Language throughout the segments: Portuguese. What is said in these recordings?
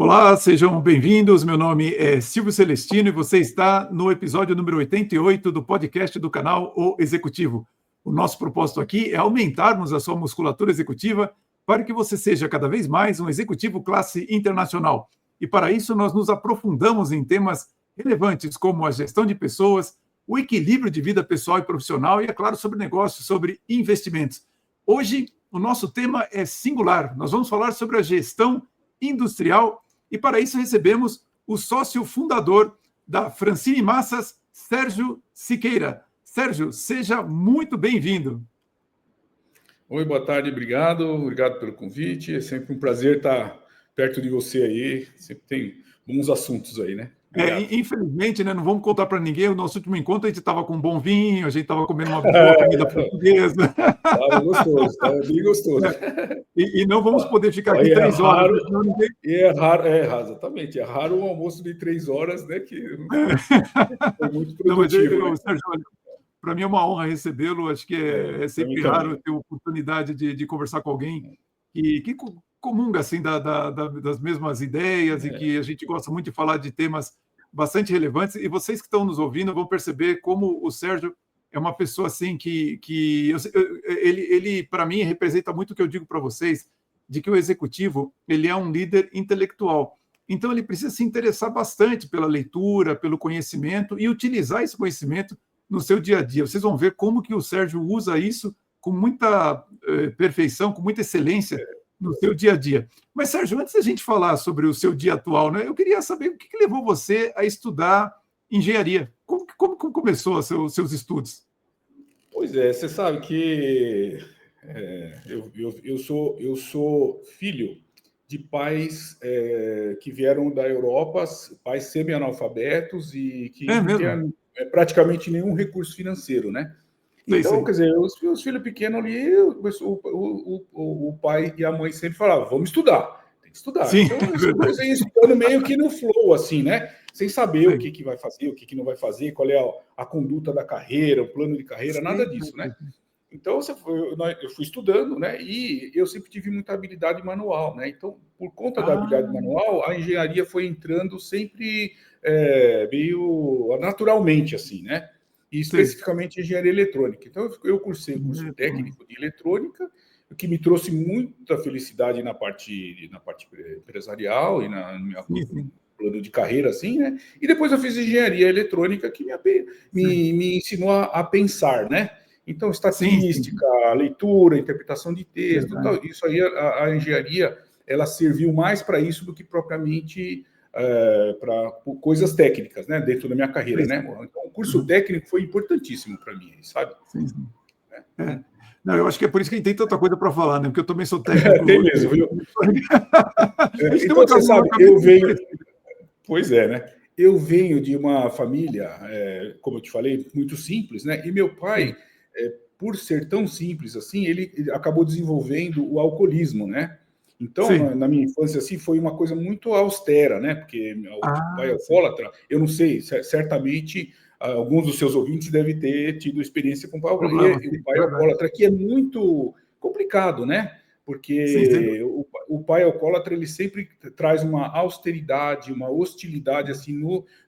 Olá, sejam bem-vindos. Meu nome é Silvio Celestino e você está no episódio número 88 do podcast do canal O Executivo. O nosso propósito aqui é aumentarmos a sua musculatura executiva para que você seja cada vez mais um executivo classe internacional. E para isso nós nos aprofundamos em temas relevantes como a gestão de pessoas, o equilíbrio de vida pessoal e profissional e, é claro, sobre negócios, sobre investimentos. Hoje, o nosso tema é singular. Nós vamos falar sobre a gestão industrial e, para isso, recebemos o sócio fundador da Francine Massas, Sérgio Siqueira. Sérgio, seja muito bem-vindo. Oi, boa tarde, obrigado pelo convite. É sempre um prazer estar perto de você aí. Sempre tem bons assuntos aí, né? Infelizmente, né, não vamos contar para ninguém. O nosso último encontro a gente estava com um bom vinho, a gente estava comendo uma boa comida portuguesa. Estava gostoso, estava bem gostoso. E não vamos poder ficar aqui 3 horas. Raro, ninguém... É raro, exatamente. É raro um almoço de 3 horas, né? Que é muito produtivo. Não, Sérgio, para mim é uma honra recebê-lo. Acho que é sempre raro ter a oportunidade de conversar com alguém que comunga assim, das mesmas ideias e que a gente gosta muito de falar de temas bastante relevantes. E vocês que estão nos ouvindo vão perceber como o Sérgio é uma pessoa assim que ele para mim representa muito o que eu digo para vocês, de que o executivo ele é um líder intelectual. Então ele precisa se interessar bastante pela leitura, pelo conhecimento e utilizar esse conhecimento no seu dia a dia. Vocês vão ver como que o Sérgio usa isso com muita perfeição, com muita excelência no seu dia a dia. Mas, Sérgio, antes da gente falar sobre o seu dia atual, né, eu queria saber o que levou você a estudar engenharia. Como começou os seus estudos? Pois é, você sabe que eu sou filho de pais que vieram da Europa, pais semi-analfabetos e que não tinham praticamente nenhum recurso financeiro, né? Então, quer dizer, os filhos pequenos ali, o pai e a mãe sempre falavam, vamos estudar, tem que estudar. Sim, então, eu ia estudando meio que no flow, assim, né? Sem saber o que vai fazer, o que não vai fazer, qual é a conduta da carreira, o plano de carreira, nada disso, né? Então, eu fui estudando, né? E eu sempre tive muita habilidade manual, né? Então, por conta da habilidade manual, a engenharia foi entrando sempre meio naturalmente, assim, né? E especificamente engenharia eletrônica. Então, eu cursei o curso técnico de eletrônica, o que me trouxe muita felicidade na parte empresarial e no meu plano de carreira, assim, né? E depois eu fiz engenharia eletrônica, que me ensinou a pensar, né? Então, estatística, leitura, interpretação de texto, tal, isso aí, a engenharia, ela serviu mais para isso do que propriamente para coisas técnicas, né, dentro da minha carreira, né? Então, o curso técnico foi importantíssimo para mim, sabe? Não, eu acho que é por isso que a gente tem tanta coisa para falar, né? Porque eu também sou técnico. Tem mesmo, viu? Então, você sabe, eu venho... Pois é, né? Eu venho de uma família, como eu te falei, muito simples, né? E meu pai, por ser tão simples assim, ele acabou desenvolvendo o alcoolismo, né? Então, na minha infância, assim, foi uma coisa muito austera, né? Porque meu pai é alcoólatra, eu não sei, certamente alguns dos seus ouvintes devem ter tido experiência com o pai alcoólatra, que é muito complicado, né? Porque o pai alcoólatra, ele sempre traz uma austeridade, uma hostilidade, assim,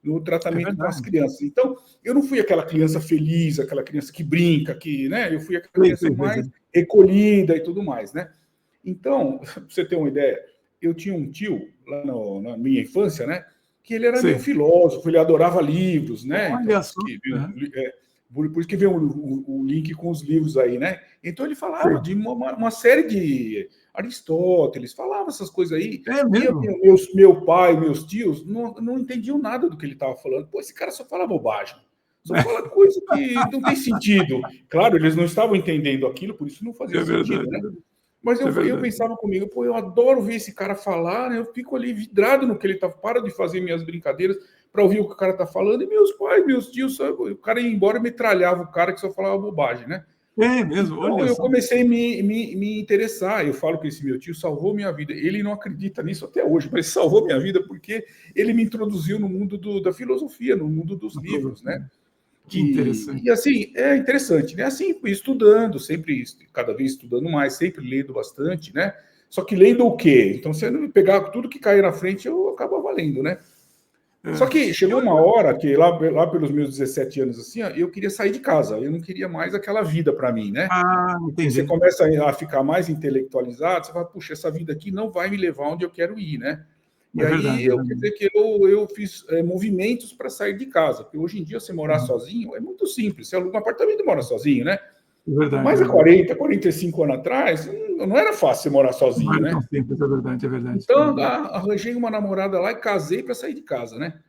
no tratamento com as crianças. Então, eu não fui aquela criança feliz, aquela criança que brinca, né? Eu fui aquela criança mais recolhida e tudo mais, né? Então, para você ter uma ideia, eu tinha um tio, lá na minha infância, né? Que ele era meio filósofo, ele adorava livros, né? Olha só. Por isso que vem o link com os livros aí, né? Então, ele falava de uma série de Aristóteles, falava essas coisas aí. E meu pai, meus tios, não entendiam nada do que ele estava falando. Pô, esse cara só fala bobagem. Só fala coisa que não tem sentido. Claro, eles não estavam entendendo aquilo, por isso não fazia sentido, né? Mas eu pensava comigo, pô, eu adoro ver esse cara falar, né? Eu fico ali vidrado no que ele tá, para de fazer minhas brincadeiras para ouvir o que o cara tá falando, e meus pais, meus tios, o cara ia embora e metralhava o cara que só falava bobagem, né? Mesmo, então, eu comecei a me interessar. Eu falo que esse meu tio salvou minha vida. Ele não acredita nisso até hoje, mas salvou minha vida porque ele me introduziu no mundo da filosofia, no mundo dos livros, né? Que interessante. E assim, é interessante, né? Assim, estudando, sempre, cada vez estudando mais, sempre lendo bastante, né? Só que lendo o quê? Então, se eu pegar tudo que cair na frente, eu acaba valendo, né? Só que chegou uma hora que lá pelos meus 17 anos, assim, ó, eu queria sair de casa, eu não queria mais aquela vida para mim, né? Entendi. Você começa a ficar mais intelectualizado, você fala, puxa, essa vida aqui não vai me levar onde eu quero ir, né? E aí verdade, quer dizer que eu fiz movimentos para sair de casa, porque hoje em dia você morar sozinho é muito simples, você aluga um apartamento e mora sozinho, né? Verdade, mas há 40, 45 anos atrás, não era fácil você morar sozinho, não era né? tão simples, é verdade, é verdade. Então, arranjei uma namorada lá e casei para sair de casa, né?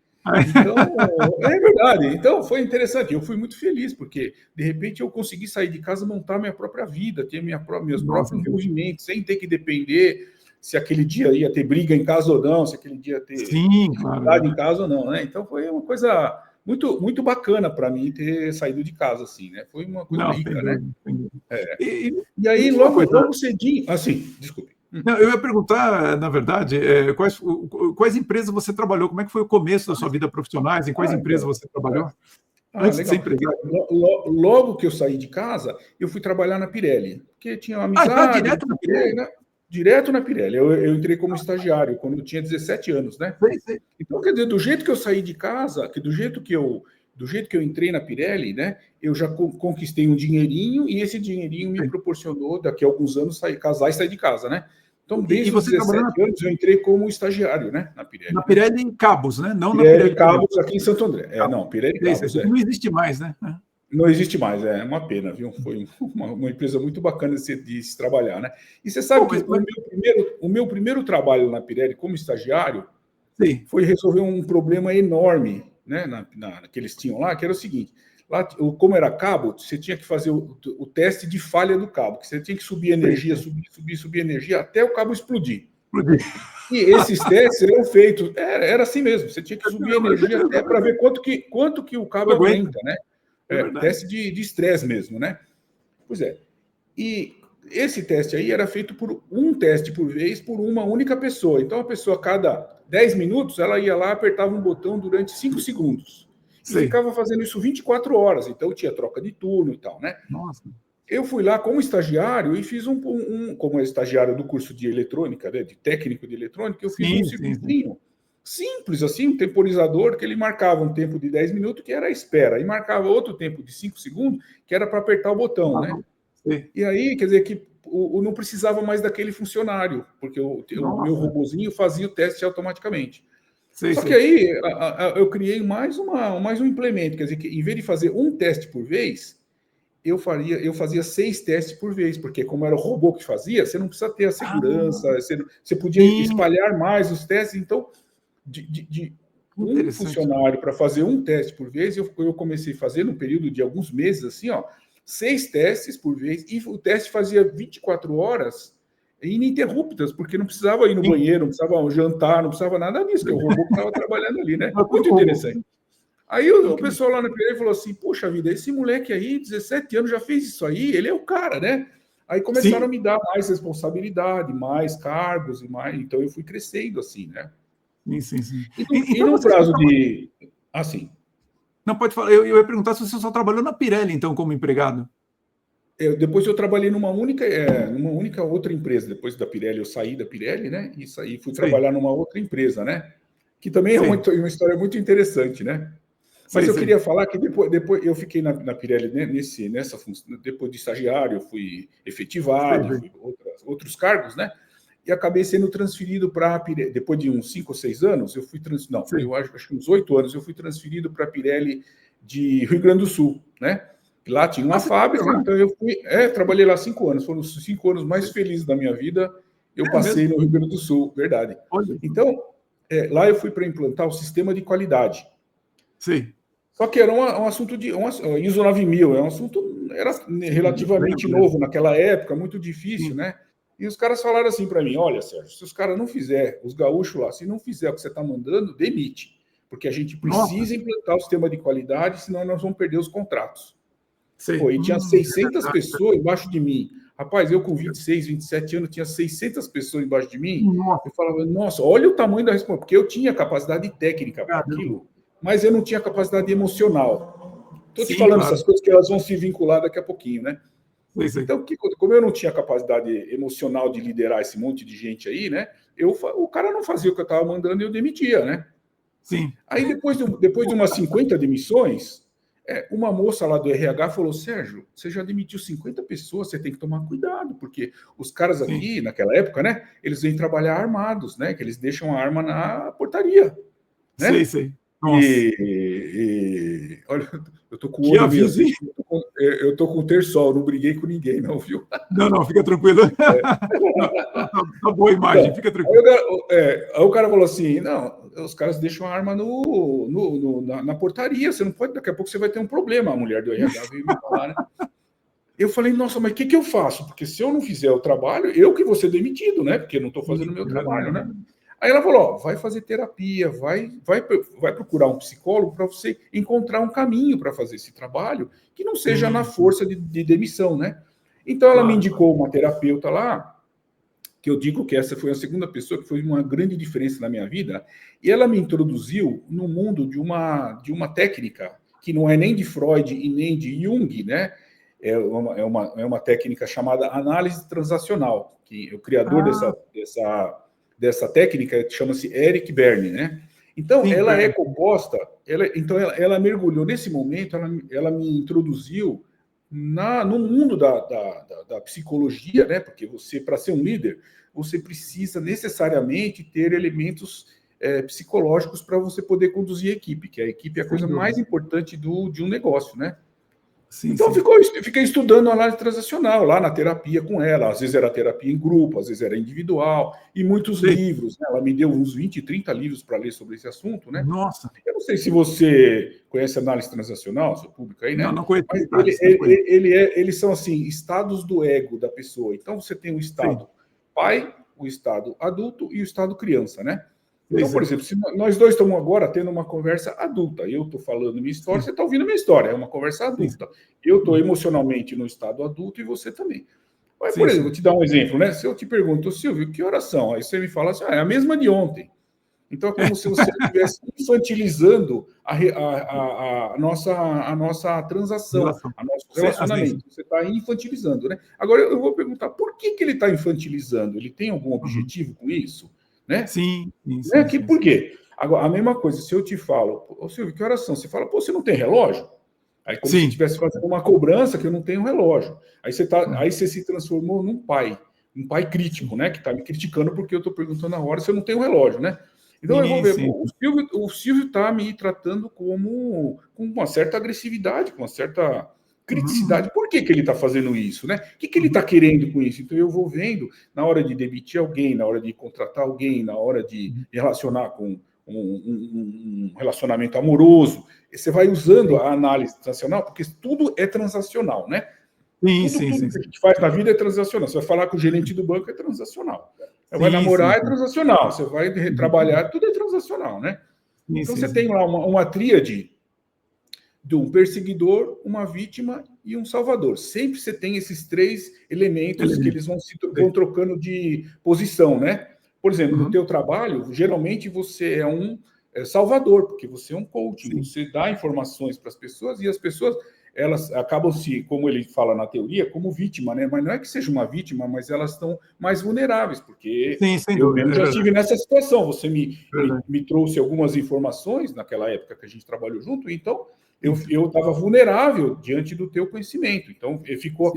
Então, é verdade. Então, foi interessante. Eu fui muito feliz, porque, de repente, eu consegui sair de casa, montar minha própria vida, ter meus próprios movimentos, sem ter que depender se aquele dia ia ter briga em casa ou não, se aquele dia ia ter dificuldade em casa ou não, né? Então, foi uma coisa muito, muito bacana para mim ter saído de casa, assim, né? Foi uma coisa rica, né? E aí, logo cedinho... Assim, desculpe. Não, eu ia perguntar, na verdade, quais empresas você trabalhou? Como é que foi o começo da sua vida profissional? Em quais empresas você trabalhou? Antes de ser empresário. Logo que eu saí de casa, eu fui trabalhar na Pirelli, porque tinha uma amizade. Direto na Pirelli? Né? Direto na Pirelli. Eu entrei como estagiário quando eu tinha 17 anos, né? Sei. Então, quer dizer, do jeito que eu saí de casa, do jeito que eu entrei na Pirelli, né? Eu já conquistei um dinheirinho e esse dinheirinho me proporcionou, daqui a alguns anos, casar e sair de casa, né? Então, desde os 17 anos, eu entrei como estagiário, né? Na Pirelli. Na Pirelli em Cabos, né? Não Pirelli na Pirelli Cabos, aqui em Santo André. Pirelli Cabos. Não existe mais, né? Não existe mais, é uma pena, viu? Foi uma empresa muito bacana de se trabalhar, né? E você sabe que o meu primeiro trabalho na Pirelli como estagiário foi resolver um problema enorme, né? Que eles tinham lá, que era o seguinte: lá, como era cabo, você tinha que fazer o teste de falha do cabo, que você tinha que subir energia, subir energia até o cabo explodir. E esses testes eram feitos, era assim mesmo, você tinha que subir energia até para ver quanto que o cabo aguenta, né? Teste de estresse mesmo, né? Pois é. E esse teste aí era feito por um teste por vez, por uma única pessoa. Então, a pessoa, a cada 10 minutos, ela ia lá, apertava um botão durante 5 segundos. E ficava fazendo isso 24 horas. Então, tinha troca de turno e tal, né? Nossa. Eu fui lá como estagiário e fiz como estagiário do curso de eletrônica, né, de técnico de eletrônica, eu fiz um circuitinho simples, assim, um temporizador que ele marcava um tempo de 10 minutos, que era a espera, e marcava outro tempo de 5 segundos, que era para apertar o botão, né? E aí, quer dizer, que não precisava mais daquele funcionário, porque o meu robozinho fazia o teste automaticamente. Só que aí eu criei mais um implemento, quer dizer, que em vez de fazer um teste por vez, eu fazia 6 testes por vez, porque como era o robô que fazia, você não precisa ter a segurança, você podia espalhar mais os testes. Então, de um funcionário para fazer um teste por vez, eu comecei a fazer, no período de alguns meses, assim, 6 testes por vez, e o teste fazia 24 horas ininterruptas, porque não precisava ir no banheiro, não precisava jantar, não precisava nada disso, porque o robô estava trabalhando ali, né? Muito interessante. Aí o pessoal lá na Pirelli falou assim, poxa vida, esse moleque aí, 17 anos, já fez isso aí, ele é o cara, né? Aí começaram a me dar mais responsabilidade, mais cargos, então eu fui crescendo assim, né? Sim. E no prazo de... Assim. Não, pode falar. Eu ia perguntar se você só trabalhou na Pirelli, então, como empregado. Depois eu trabalhei numa única outra empresa. Depois da Pirelli, eu saí da Pirelli, né? E fui trabalhar numa outra empresa, né? Que também é uma história muito interessante, né? Mas eu queria falar que depois eu fiquei na Pirelli, né, nessa função, depois de estagiário, eu fui efetivado, fui outros cargos, né? E acabei sendo transferido para a Pirelli. Depois de uns 5 ou 6 anos, eu fui eu acho que uns 8 anos, eu fui transferido para a Pirelli de Rio Grande do Sul, né? Lá tinha uma fábrica, então eu fui... trabalhei lá 5 anos, foram os 5 anos mais felizes da minha vida, eu passei no Rio Grande do Sul, verdade. Então, lá eu fui para implantar o sistema de qualidade. Sim. Só que era um assunto de ISO 9000, era relativamente novo naquela época, muito difícil, né? E os caras falaram assim para mim, olha, Sérgio, se os caras não fizer, os gaúchos lá, se não fizer o que você está mandando, demite, porque a gente precisa implantar o sistema de qualidade, senão nós vamos perder os contratos. Pô, e tinha 600 pessoas embaixo de mim. Rapaz, eu com 26, 27 anos, tinha 600 pessoas embaixo de mim. Eu falava, nossa, olha o tamanho da responsabilidade, porque eu tinha capacidade técnica para aquilo, mas eu não tinha capacidade emocional. Estou te falando essas coisas que elas vão se vincular daqui a pouquinho, né? Sei. Então, como eu não tinha capacidade emocional de liderar esse monte de gente aí, né? O cara não fazia o que eu estava mandando e eu demitia, né? Sim. Aí, depois de umas 50 demissões, uma moça lá do RH falou: Sérgio, você já demitiu 50 pessoas, você tem que tomar cuidado, porque os caras aqui, naquela época, né, eles vêm trabalhar armados, né, que eles deixam a arma na portaria, né? Sei. Nossa. Olha, eu tô com o Que olho meio aviso, assim, hein? eu tô com o terçol, não briguei com ninguém, não, viu? Não, fica tranquilo. Tá boa a imagem, Então, fica aí tranquilo. o cara falou assim: não, os caras deixam a arma na portaria, você não pode, daqui a pouco você vai ter um problema. A mulher do RH veio me falar, né? Eu falei, nossa, mas o que eu faço? Porque se eu não fizer o trabalho, eu que vou ser demitido, né? Porque eu não estou fazendo o meu trabalho, né? Aí ela falou: ó, vai fazer terapia, vai procurar um psicólogo para você encontrar um caminho para fazer esse trabalho que não seja na força de demissão, né? Então ela me indicou uma terapeuta lá, que eu digo que essa foi a segunda pessoa que foi uma grande diferença na minha vida, e ela me introduziu no mundo de uma técnica que não é nem de Freud e nem de Jung, né? É uma técnica chamada análise transacional, que o criador dessa técnica chama-se Eric Berne, né? Então, ela é composta, ela mergulhou nesse momento, ela me introduziu no mundo da psicologia, né? Porque você, para ser um líder, você precisa necessariamente ter elementos psicológicos para você poder conduzir a equipe, que a equipe é a coisa mais importante de um negócio, né? Então, fiquei estudando análise transacional lá na terapia com ela. Às vezes era terapia em grupo, às vezes era individual, e muitos livros. Né? Ela me deu uns 20, 30 livros para ler sobre esse assunto, né? Nossa. Eu não sei se você conhece análise transacional, seu público aí, né? Não conheço. Mas eles são, assim, estados do ego da pessoa. Então, você tem o estado pai, o estado adulto e o estado criança, né? Então, por exemplo, se nós dois estamos agora tendo uma conversa adulta, eu estou falando minha história, você está ouvindo minha história, é uma conversa adulta. Eu estou emocionalmente no estado adulto e você também. Mas, por exemplo, vou te dar um exemplo, né? Se eu te pergunto, Silvio, que horas são? Aí você me fala assim, é a mesma de ontem. Então, é como se você estivesse infantilizando a nossa transação, a nosso relacionamento. Você está infantilizando, né? Agora, eu vou perguntar, por que ele está infantilizando? Ele tem algum objetivo com isso? Né? Sim. Por quê? Agora, a mesma coisa, se eu te falo, ô Silvio, que horas são? Você fala, pô, você não tem relógio? Aí, como se estivesse fazendo uma cobrança que eu não tenho relógio. Aí você se transformou num pai crítico, né? Que está me criticando porque eu estou perguntando a hora se eu não tenho relógio, né? Então eu vou ver, o Silvio está me tratando com uma certa agressividade, com uma certa criticidade. Por que ele está fazendo isso, né? O que ele está querendo com isso? Então eu vou vendo, na hora de demitir alguém, na hora de contratar alguém, na hora de relacionar com um relacionamento amoroso, você vai usando a análise transacional, porque tudo é transacional, né? Tudo que a gente faz na vida é transacional. Você vai falar com o gerente do banco, é transacional. Você vai namorar, é transacional. Você vai trabalhar, tudo é transacional, né? Então você tem lá uma tríade de um perseguidor, uma vítima e um salvador. Sempre você tem esses três elementos que eles vão trocando de posição, né? Por exemplo, no teu trabalho, geralmente você é um salvador, porque você é um coaching, você dá informações para as pessoas e as pessoas elas acabam como ele fala na teoria, como vítima, né? Mas não é que seja uma vítima, mas elas estão mais vulneráveis, porque eu mesmo já estive nessa situação. Você me trouxe algumas informações naquela época que a gente trabalhou junto, então eu estava vulnerável diante do teu conhecimento. Então ficou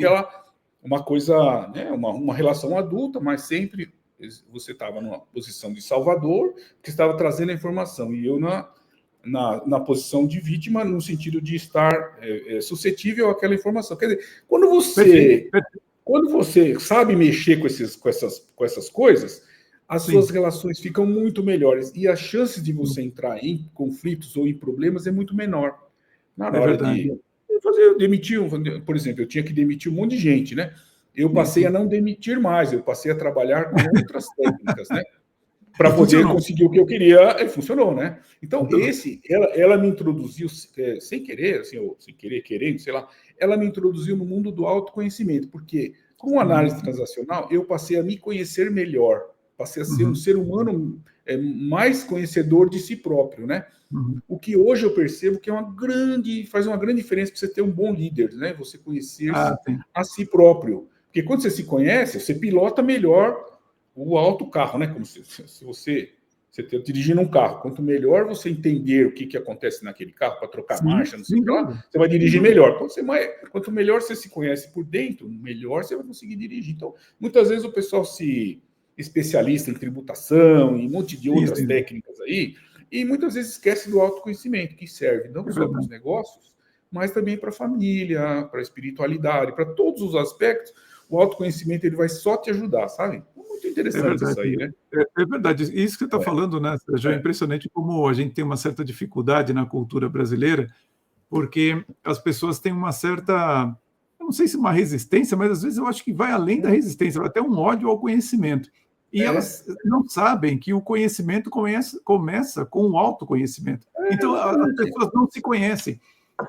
uma coisa, né? Uma relação adulta, mas sempre você estava numa posição de salvador, que estava trazendo a informação, e eu na posição de vítima, no sentido de estar suscetível àquela informação. Quer dizer, quando você sabe mexer com essas coisas, as suas relações ficam muito melhores e as chances de você entrar em conflitos ou em problemas é muito menor. Na hora de demitir, por exemplo, eu tinha que demitir um monte de gente, né? Eu passei a não demitir mais, eu passei a trabalhar com outras técnicas, né? Para poder conseguir o que eu queria, e funcionou, né? Então, ela me introduziu, sem querer, assim, ou sem querer, querendo, sei lá, ela me introduziu no mundo do autoconhecimento, porque com análise transacional, eu passei a me conhecer melhor, passei a ser um ser humano mais conhecedor de si próprio, né? Uhum. O que hoje eu percebo que faz uma grande diferença para você ter um bom líder, né? Você conhecer-se a si próprio. Porque quando você se conhece, você pilota melhor o alto carro, né? Como se você está dirigindo um carro. Quanto melhor você entender o que acontece naquele carro para trocar marcha, não sei o que lá, você vai dirigir melhor. Quanto melhor você se conhece por dentro, melhor você vai conseguir dirigir. Então, muitas vezes o pessoal se especialista em tributação e um monte de outras técnicas aí, e muitas vezes esquece do autoconhecimento, que serve não só para os negócios, mas também para a família, para a espiritualidade, para todos os aspectos. O autoconhecimento ele vai só te ajudar, sabe? Muito interessante isso aí, né? É verdade. Isso que você está falando, né, Sérgio, é impressionante como a gente tem uma certa dificuldade na cultura brasileira, porque as pessoas têm uma certa, eu não sei se uma resistência, mas às vezes eu acho que vai além da resistência, vai até um ódio ao conhecimento. E elas não sabem que o conhecimento começa com o autoconhecimento. Então, as pessoas não se conhecem.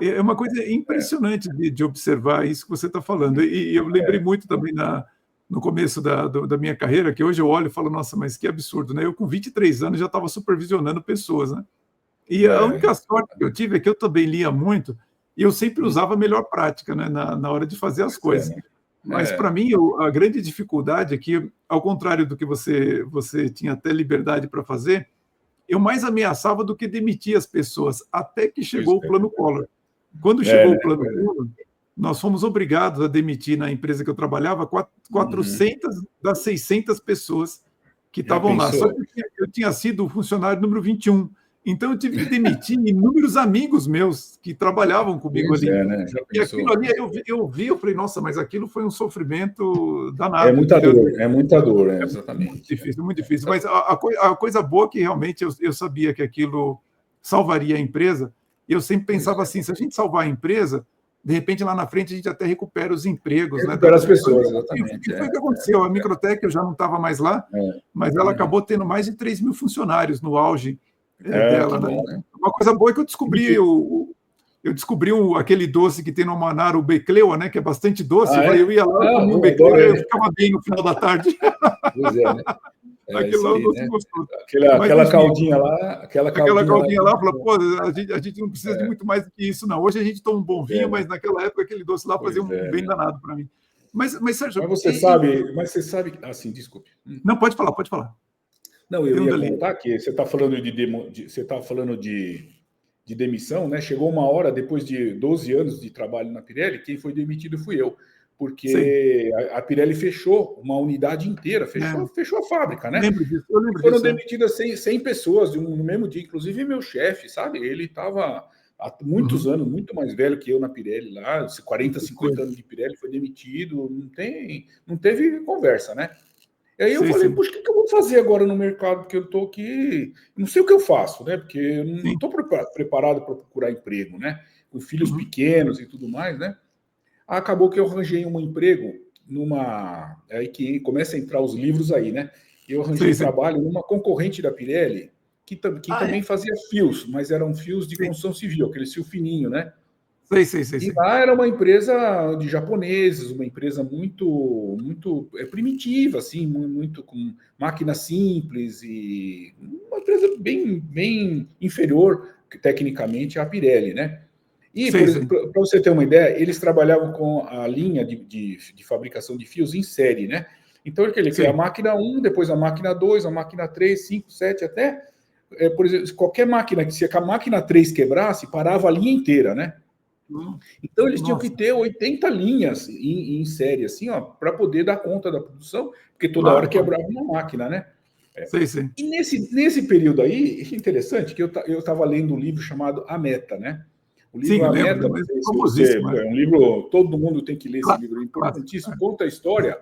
É uma coisa impressionante de observar isso que você está falando. E eu lembrei muito também no começo da minha carreira, que hoje eu olho e falo, nossa, mas que absurdo, né? Eu com 23 anos já estava supervisionando pessoas, né? E a única sorte que eu tive é que eu também lia muito e eu sempre usava a melhor prática, né, na hora de fazer as coisas. Mas, para mim, a grande dificuldade é que, ao contrário do que você tinha até liberdade para fazer, eu mais ameaçava do que demitia as pessoas, até que chegou o Plano Collor. Quando chegou o Plano Collor, nós fomos obrigados a demitir, na empresa que eu trabalhava, 400 das 600 pessoas que estavam lá. Só que eu tinha sido o funcionário número 21. Então, eu tive que demitir inúmeros amigos meus que trabalhavam comigo ali. Né? E aquilo ali, eu falei, nossa, mas aquilo foi um sofrimento danado. É muita dor, exatamente. Muito difícil. Mas a coisa boa é que realmente eu sabia que aquilo salvaria a empresa. E eu sempre pensava assim, se a gente salvar a empresa, de repente, lá na frente, a gente até recupera os empregos. Recupera as pessoas, exatamente. E foi o que aconteceu. A Microtech, eu já não estava mais lá, mas ela acabou tendo mais de 3 mil funcionários no auge dela. Bom, né? Uma coisa boa é que eu descobri aquele doce que tem no Manara, o Becleua, né, que é bastante doce. Eu ia lá, comia o Becleua e eu ficava bem no final da tarde. Pois é, né? Aquilo lá, né? Aquela caldinha lá. Aquela caldinha lá, fala, pô, a gente não precisa de muito mais do que isso, não. Hoje a gente toma um bom vinho, mas naquela época aquele doce lá fazia um bem danado para mim. Mas, Sérgio... Mas você sabe... Assim, desculpe. Não, pode falar. Não, eu ia contar que você está falando de demissão, né? Chegou uma hora, depois de 12 anos de trabalho na Pirelli, quem foi demitido fui eu. Porque a Pirelli fechou uma unidade inteira, fechou a fábrica, né? Eu lembro Foram disso, demitidas 100 pessoas no mesmo dia, inclusive meu chefe, sabe? Ele estava há muitos anos, muito mais velho que eu na Pirelli lá, 40, 50 anos de Pirelli, foi demitido, não teve conversa, né? E aí eu falei, puxa, o que eu vou fazer agora no mercado? Porque eu estou aqui, não sei o que eu faço, né? Porque eu não estou preparado para procurar emprego, né? Com filhos pequenos e tudo mais, né? Acabou que eu arranjei um emprego aí que começa a entrar os livros aí, né? Eu arranjei trabalho numa concorrente da Pirelli, que também fazia fios, mas eram fios de construção civil, aquele fio fininho, né? E lá era uma empresa de japoneses, uma empresa muito primitiva, assim, muito com máquina simples e uma empresa bem inferior tecnicamente à Pirelli, né? E, para você ter uma ideia, eles trabalhavam com a linha de fabricação de fios em série, né? Então, ele queria a máquina 1, depois a máquina 2, a máquina 3, 5, 7, até... por exemplo, qualquer máquina, se a máquina 3 quebrasse, parava a linha inteira, né? Então, eles tinham que ter 80 linhas em série, assim, ó, para poder dar conta da produção, porque toda hora quebrava uma máquina, né? E nesse período aí, é interessante que eu estava lendo um livro chamado A Meta, né? O livro A Meta, é um livro, todo mundo tem que ler esse livro, é importantíssimo, conta a história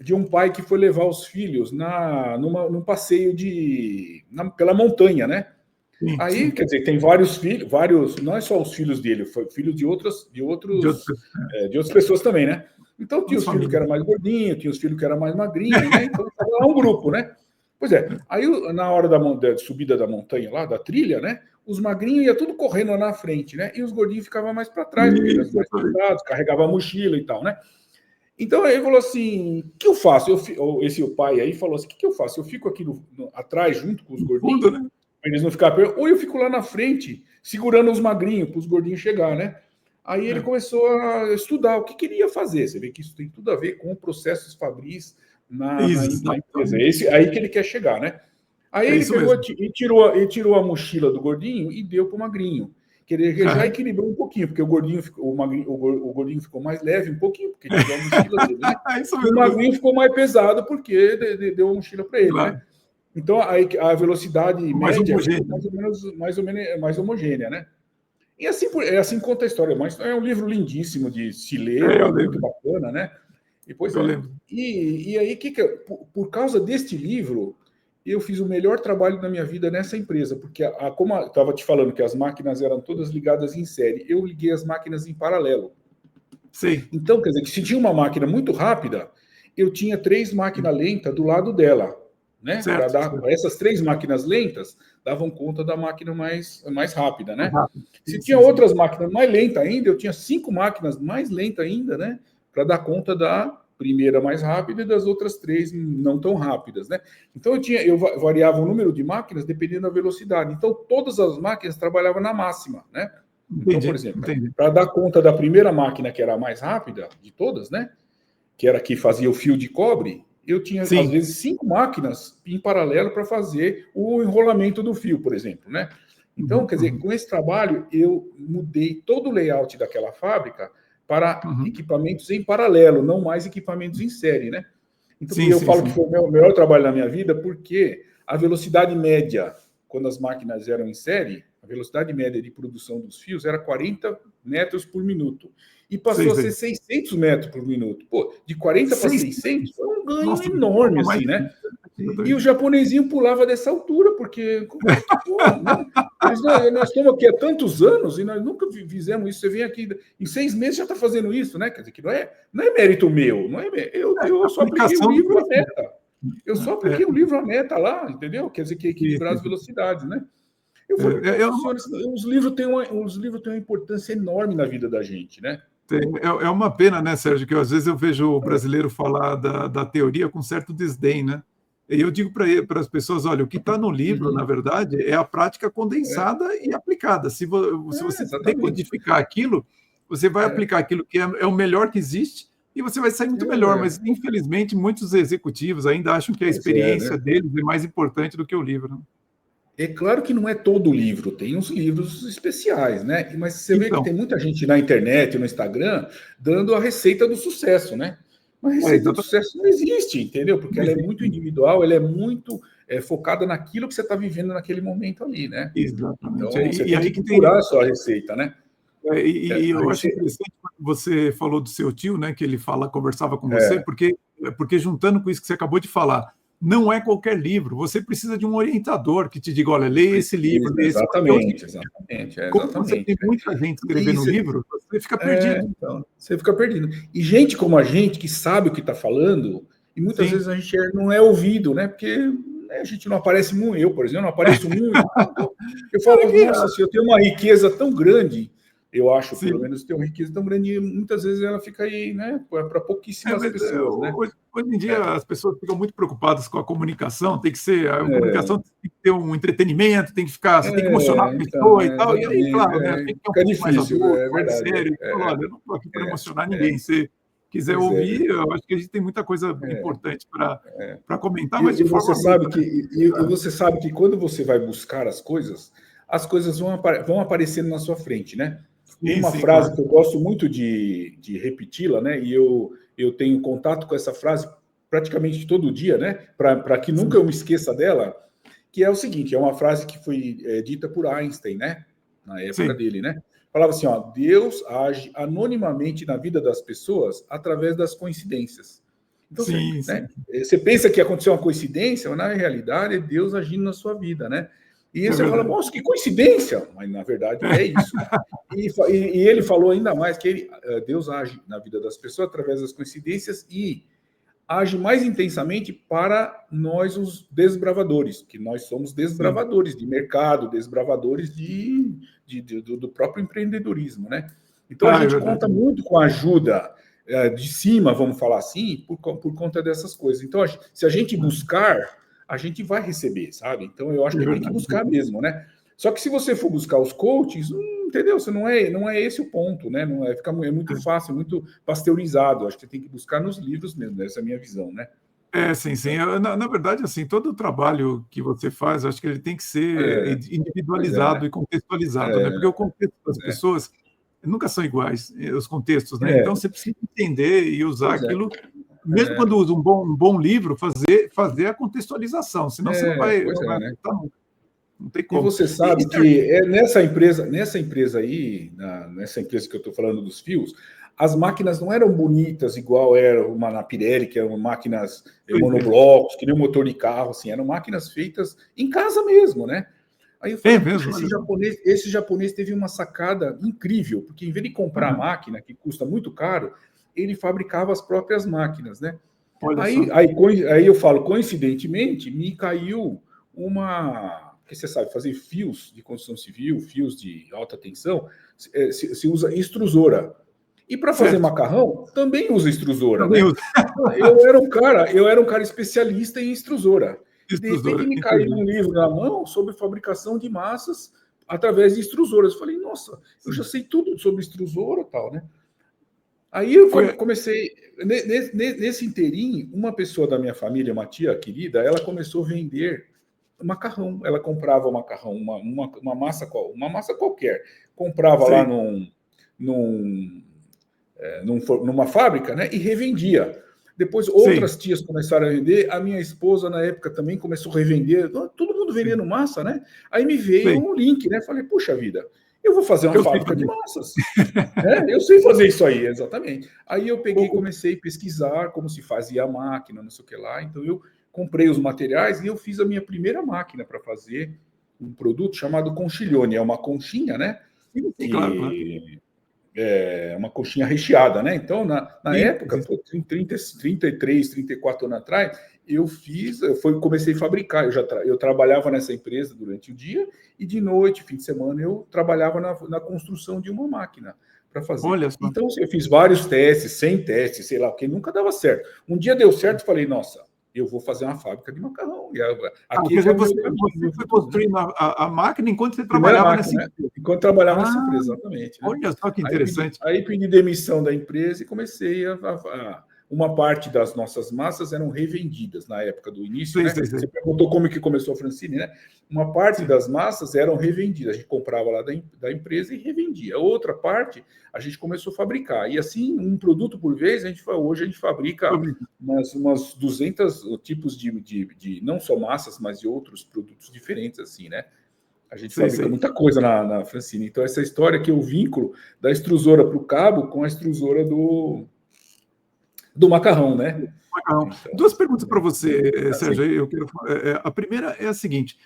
de um pai que foi levar os filhos num passeio pela montanha, né? Aí, quer dizer, tem vários filhos, não é só os filhos dele, foi filhos de outras pessoas também, né? Então tinha os filhos que eram mais gordinhos, tinha os filhos que eram mais magrinhos, né? Então estava lá um grupo, né? Pois é, aí na hora da subida da montanha lá, da trilha, né? Os magrinhos iam tudo correndo lá na frente, né? E os gordinhos ficavam mais para trás, porque eram mais pesados, carregavam a mochila e tal, né? Então aí ele falou assim, o que eu faço? Esse pai aí falou assim, o que eu faço? Eu fico aqui atrás junto com os gordinhos, Fundo, né? para eles não ficarem... Ou eu fico lá na frente, segurando os magrinhos, para os gordinhos chegar, né? Aí ele começou a estudar o que queria fazer. Você vê que isso tem tudo a ver com processos fabris na empresa. Esse aí que ele quer chegar, né? Aí ele pegou e tirou a mochila do gordinho e deu para o magrinho. Que ele já equilibrou um pouquinho, porque o gordinho ficou mais leve um pouquinho, porque ele tirou a mochila dele, né? E o magrinho ficou mais pesado, porque deu a mochila para ele, né? Então a velocidade média ficou mais homogênea, né? E assim conta a história, mas é um livro lindíssimo de se ler, muito bacana, né? E aí, por causa deste livro, eu fiz o melhor trabalho da minha vida nessa empresa, porque como eu estava te falando que as máquinas eram todas ligadas em série, eu liguei as máquinas em paralelo. Sim. Então, quer dizer, que se tinha uma máquina muito rápida, eu tinha 3 máquinas lentas do lado dela, né? Essas 3 máquinas lentas davam conta da máquina mais rápida, né? Se tinha outras máquinas mais lentas ainda, eu tinha 5 máquinas mais lentas ainda, né? Para dar conta da primeira mais rápida e das outras 3 não tão rápidas, né? Então eu variava o número de máquinas dependendo da velocidade. Então todas as máquinas trabalhavam na máxima, né? Então, por exemplo, para dar conta da primeira máquina que era a mais rápida de todas, né? Que era a que fazia o fio de cobre, eu tinha às vezes 5 máquinas em paralelo para fazer o enrolamento do fio, por exemplo, né? Então, quer dizer, com esse trabalho eu mudei todo o layout daquela fábrica para equipamentos em paralelo, não mais equipamentos em série, né? Então, eu falo que foi o meu melhor trabalho na minha vida, porque a velocidade média, quando as máquinas eram em série, a velocidade média de produção dos fios era 40 metros por minuto. E passou a ser 600 metros por minuto. Pô, de 40 para 600 foi um ganho enorme, assim, né? E o japonesinho pulava dessa altura, porque porra, né? Nós estamos aqui há tantos anos e nós nunca fizemos isso. Você vem aqui, em 6 meses já está fazendo isso, né? Quer dizer, que não é mérito meu, não é, eu só apliquei o livro à meta. Eu só apliquei o livro à meta lá, entendeu? Quer dizer, que equilibrar as velocidades, né? Os livros têm uma importância enorme na vida da gente, né? É uma pena, né, Sérgio, que às vezes eu vejo o brasileiro falar da teoria com certo desdém, né? E eu digo para as pessoas, olha, o que está no livro, na verdade, é a prática condensada e aplicada. Se você decodificar aquilo, você vai aplicar aquilo que é o melhor que existe e você vai sair muito melhor. Mas, infelizmente, muitos executivos ainda acham que a experiência deles é mais importante do que o livro, né? É claro que não é todo livro, tem uns livros especiais, né? Mas você vê que tem muita gente na internet, no Instagram, dando a receita do sucesso, né? Mas a receita do sucesso não existe, entendeu? Porque ela é muito individual, ela é muito focada naquilo que você está vivendo naquele momento ali, né? Exatamente. Então, você tem que procurar a sua receita, né? E eu acho interessante quando você falou do seu tio, né? Que ele conversava com você, porque juntando com isso que você acabou de falar, não é qualquer livro. Você precisa de um orientador que te diga, olha, leia esse livro. Exatamente. Como você tem muita gente escrevendo livro, você fica perdido. Então, você fica perdido. E gente como a gente, que sabe o que está falando, e muitas vezes a gente não é ouvido, né? Porque a gente não aparece muito. Eu, por exemplo, não apareço muito. Eu falo, nossa, se eu tenho uma riqueza tão grande, eu acho, pelo menos, tem uma riqueza tão grande, e muitas vezes ela fica aí, né, para pouquíssimas pessoas, né? Hoje em dia as pessoas ficam muito preocupadas com a comunicação, tem que ser, a comunicação tem que ter um entretenimento, tem que ficar, você tem que emocionar a pessoa e tal, e aí, claro, né, tem que ter um pouco difícil, mais adulto, mais sério, olha, eu não estou aqui para emocionar ninguém, se quiser ouvir, eu acho que a gente tem muita coisa importante para comentar, mas de forma você sabe que quando você vai buscar as coisas vão aparecendo na sua frente, né? Uma frase que eu gosto muito de repeti-la, né? E eu tenho contato com essa frase praticamente todo dia, né? Para que nunca eu me esqueça dela, que é o seguinte: é uma frase que foi dita por Einstein, né? Na época dele, né? Falava assim, ó, Deus age anonimamente na vida das pessoas através das coincidências. Então, você pensa que aconteceu uma coincidência, mas na realidade é Deus agindo na sua vida, né? E você fala, nossa, que coincidência! Mas, na verdade, é isso. E ele falou ainda mais que Deus age na vida das pessoas através das coincidências e age mais intensamente para nós, os desbravadores, que nós somos desbravadores de mercado, desbravadores do próprio empreendedorismo, né? Então, a gente conta muito com a ajuda de cima, vamos falar assim, por conta dessas coisas. Então, se a gente buscar, a gente vai receber, sabe? Então, eu acho que tem que buscar mesmo, né? Só que se você for buscar os coaches, entendeu? Você não é esse o ponto, né? Não é, é muito fácil, muito pasteurizado. Acho que você tem que buscar nos livros mesmo, essa é a minha visão, né? Sim, sim. Na verdade, assim, todo o trabalho que você faz, acho que ele tem que ser individualizado e contextualizado, né? Porque o contexto das pessoas nunca são iguais, os contextos, né? Então, você precisa entender e usar aquilo, mesmo quando usa um bom livro, fazer a contextualização, senão você não vai acertar nunca. Não tem como. E você sabe que nessa empresa aí, nessa empresa que eu estou falando dos fios, as máquinas não eram bonitas igual era uma na Pirelli, que eram máquinas monoblocos, que nem um motor de carro, assim, eram máquinas feitas em casa mesmo, né? Aí eu falei, mesmo, esse japonês teve uma sacada incrível, porque em vez de comprar a máquina, que custa muito caro, ele fabricava as próprias máquinas, né? Aí eu falo, coincidentemente, me caiu porque você sabe, fazer fios de construção civil, fios de alta tensão, se usa extrusora. E para fazer macarrão, também usa extrusora, né? Eu era um cara especialista em extrusora. De repente me caiu um livro na mão sobre fabricação de massas através de extrusoras. Eu falei, nossa, eu já sei tudo sobre extrusora e tal, né? Aí eu comecei, nesse inteirinho, uma pessoa da minha família, uma tia querida, ela começou a vender macarrão. Ela comprava macarrão, uma massa qualquer. Comprava lá numa fábrica, né? E revendia. Depois outras tias começaram a vender. A minha esposa, na época, também começou a revender. Todo mundo vendendo massa, né? Aí me veio um link, né? Falei, puxa vida, eu vou fazer uma fábrica de massas. Eu sei fazer isso aí, exatamente. Aí eu peguei e comecei a pesquisar como se fazia a máquina, não sei o que lá. Então eu comprei os materiais e eu fiz a minha primeira máquina para fazer um produto chamado conchiglione. É uma conchinha, né? Claro. É uma coxinha recheada, né? Então, na época, 33, 34 anos atrás, comecei a fabricar. Eu trabalhava nessa empresa durante o dia e de noite, fim de semana, eu trabalhava na construção de uma máquina para fazer. Olha só. Então, eu fiz vários testes, 100 testes, sei lá, porque nunca dava certo. Um dia deu certo, falei, nossa, eu vou fazer uma fábrica de macarrão. Você foi construindo a máquina enquanto você trabalhava nessa empresa. Né? Enquanto trabalhava nessa empresa, exatamente. Né? Olha só que interessante. Aí pedi demissão da empresa e comecei uma parte das nossas massas eram revendidas na época do início. Né? Você perguntou como que começou a Francine, né? Uma parte das massas eram revendidas. A gente comprava lá da empresa e revendia. A outra parte a gente começou a fabricar. E assim, um produto por vez, hoje a gente fabrica umas 200 tipos de não só massas, mas de outros produtos diferentes, assim, né? A gente fabrica muita coisa na Francine. Então, essa história que eu vinculo da extrusora para o cabo com a extrusora do macarrão, né? Então, duas perguntas para você, Sérgio. A primeira é a seguinte: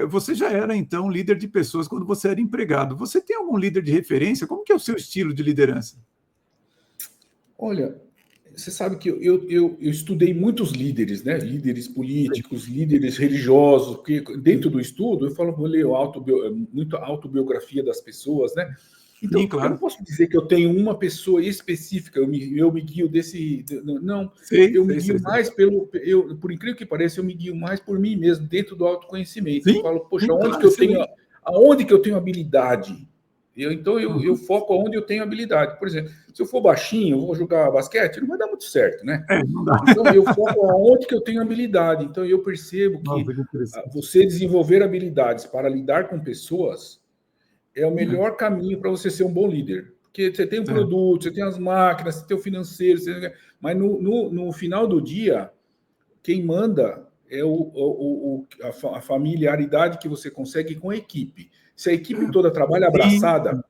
você já era, então, líder de pessoas quando você era empregado. Você tem algum líder de referência? Como que é o seu estilo de liderança? Olha, você sabe que eu estudei muitos líderes, né? Líderes políticos, líderes religiosos, porque dentro do estudo eu leio muito autobiografia das pessoas, né? Então, sim, claro. Eu não posso dizer que eu tenho uma pessoa específica, eu me guio desse... Não, eu me guio mais por incrível que pareça, eu me guio mais por mim mesmo, dentro do autoconhecimento. Eu falo, poxa, aonde que eu tenho habilidade? Então, eu foco aonde eu tenho habilidade. Por exemplo, se eu for baixinho, eu vou jogar basquete, não vai dar muito certo, né? Não dá. Então, eu foco aonde que eu tenho habilidade. Então, eu percebo que você desenvolver habilidades para lidar com pessoas é o melhor caminho para você ser um bom líder. Porque você tem um produto, você tem as máquinas, você tem o financeiro, mas no final do dia, quem manda é a familiaridade que você consegue com a equipe. Se a equipe toda trabalha abraçada,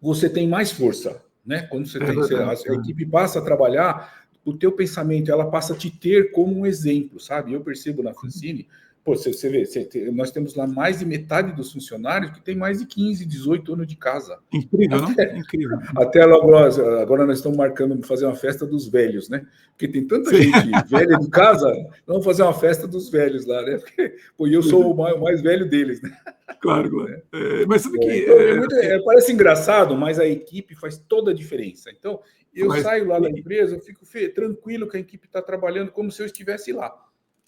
você tem mais força, né? Quando a equipe passa a trabalhar, o teu pensamento, ela passa a te ter como um exemplo, sabe? Eu percebo na Francine, você vê, nós temos lá mais de metade dos funcionários que tem mais de 15, 18 anos de casa. Incrível, não? Incrível. Até agora nós estamos marcando fazer uma festa dos velhos, né? Porque tem tanta gente velha de casa, vamos fazer uma festa dos velhos lá, né? Porque eu sou o mais velho deles, né? Claro, claro. Né? Mas sabe que... Então, parece engraçado, mas a equipe faz toda a diferença. Então, eu saio lá da empresa, eu fico tranquilo que a equipe está trabalhando como se eu estivesse lá.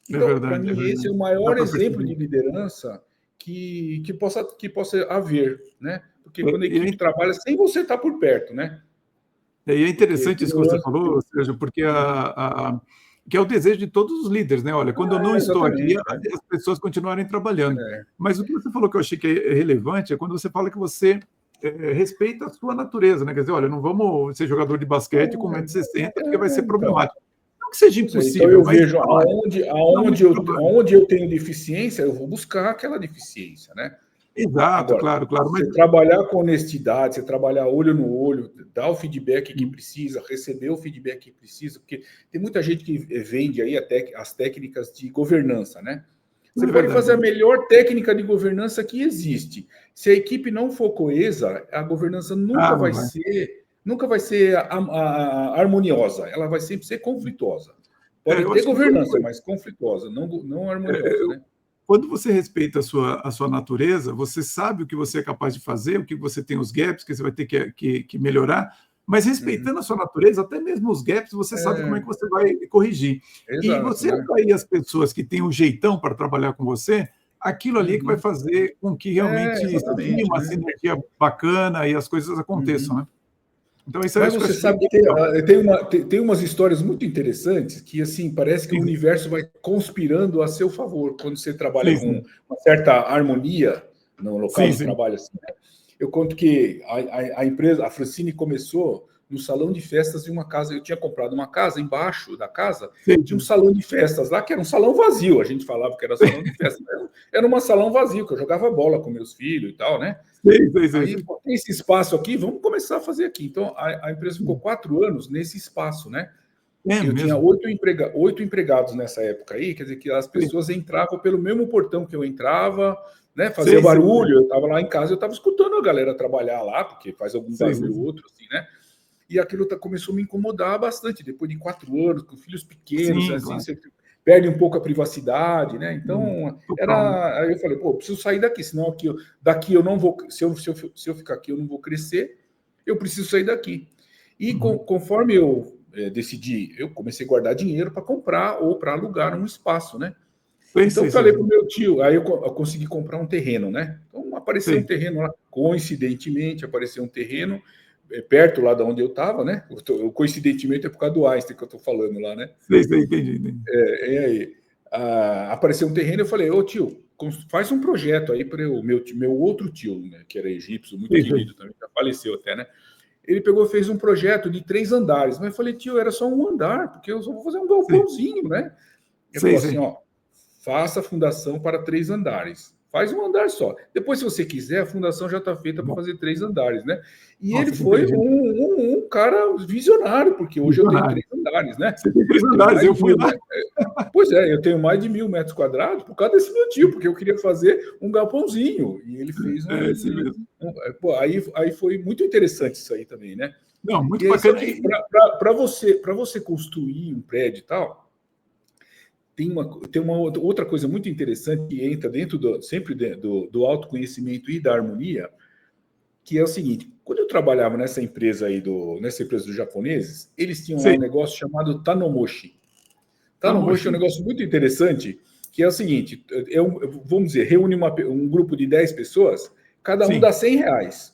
Então, para mim, esse é o maior exemplo de liderança que possa haver, né? Porque quando a equipe trabalha sem você estar por perto, né? E é interessante isso que você falou, Sérgio, porque que é o desejo de todos os líderes, né? Olha, quando eu não estou aqui, as pessoas continuarem trabalhando. Mas o que você falou que eu achei que é relevante é quando você fala que você respeita a sua natureza, né? Quer dizer, olha, não vamos ser jogador de basquete com 1,60 m, porque vai ser problemático. Não que seja impossível. Então eu vejo aonde eu tenho deficiência, eu vou buscar aquela deficiência, né? Exato, claro. Mas você trabalhar com honestidade, você trabalhar olho no olho, dar o feedback que precisa, receber o feedback que precisa, porque tem muita gente que vende aí as técnicas de governança, né? Você pode fazer a melhor técnica de governança que existe. Se a equipe não for coesa, a governança nunca vai ser harmoniosa. Ela vai sempre ser conflituosa. Pode ter governança, mas conflituosa, não harmoniosa, né? Quando você respeita a sua natureza, você sabe o que você é capaz de fazer, o que você tem os gaps, que você vai ter que melhorar, mas respeitando a sua natureza, até mesmo os gaps, você sabe como é que você vai corrigir. Exato, e você atrair as pessoas que têm um jeitão para trabalhar com você, aquilo ali que vai fazer com que realmente tenha uma sinergia bacana e as coisas aconteçam, né? Então, isso mas você sabe que tem umas histórias muito interessantes que, assim, parece que o universo vai conspirando a seu favor quando você trabalha com uma certa harmonia no local de trabalho. Assim, né? Eu conto que a empresa, a Francine, começou no salão de festas de uma casa. Eu tinha comprado uma casa, embaixo da casa, tinha um salão de festas lá, que era um salão vazio. A gente falava que era salão de festas. Era um salão vazio, que eu jogava bola com meus filhos e tal, né? Aí, tem esse espaço aqui, vamos começar a fazer aqui. Então, a empresa ficou 4 anos nesse espaço, né? Eu tinha 8 empregados nessa época aí, quer dizer que as pessoas entravam pelo mesmo portão que eu entrava, né? Fazia barulho, eu estava lá em casa, eu estava escutando a galera trabalhar lá, porque faz algum barulho outro, assim, né? E aquilo começou a me incomodar bastante, depois de 4 anos, com filhos pequenos, assim, você perde um pouco a privacidade, né? Então, aí eu falei, pô, preciso sair daqui, senão daqui eu não vou, se eu ficar aqui eu não vou crescer, eu preciso sair daqui. E conforme eu decidi, eu comecei a guardar dinheiro para comprar ou para alugar um espaço, né? Então, eu falei para o meu tio, aí eu consegui comprar um terreno, né? Então, apareceu um terreno lá, coincidentemente, apareceu um terreno perto lá de onde eu estava, né? Coincidentemente é por causa do Einstein que eu estou falando lá, né? Entendi. Aí apareceu um terreno, eu falei, ô tio, faz um projeto aí para o meu outro tio, né? Que era egípcio, muito querido também, já faleceu até, né? Ele pegou e fez um projeto de 3 andares, mas eu falei, tio, era só um andar, porque eu só vou fazer um galpãozinho, né? Ele falou assim, ó, faça a fundação para 3 andares. Faz um andar só. Depois, se você quiser, a fundação já está feita para fazer 3 andares, né? E ele foi um cara visionário, porque hoje eu tenho 3 andares, né? Você tem 3 andares, eu fui lá. Pois é, eu tenho mais de 1.000 metros quadrados por causa desse meu tio, porque eu queria fazer um galpãozinho. E ele fez aí foi muito interessante isso aí também, né? Não, muito bacana. Para você construir um prédio e tal, tem uma outra coisa muito interessante que entra sempre do autoconhecimento e da harmonia, que é o seguinte: quando eu trabalhava nessa empresa aí nessa empresa dos japoneses, eles tinham lá um negócio chamado Tanomoshi. Tanomoshi é um negócio muito interessante, que é o seguinte: vamos dizer, reúne um grupo de 10 pessoas, cada um dá R$100.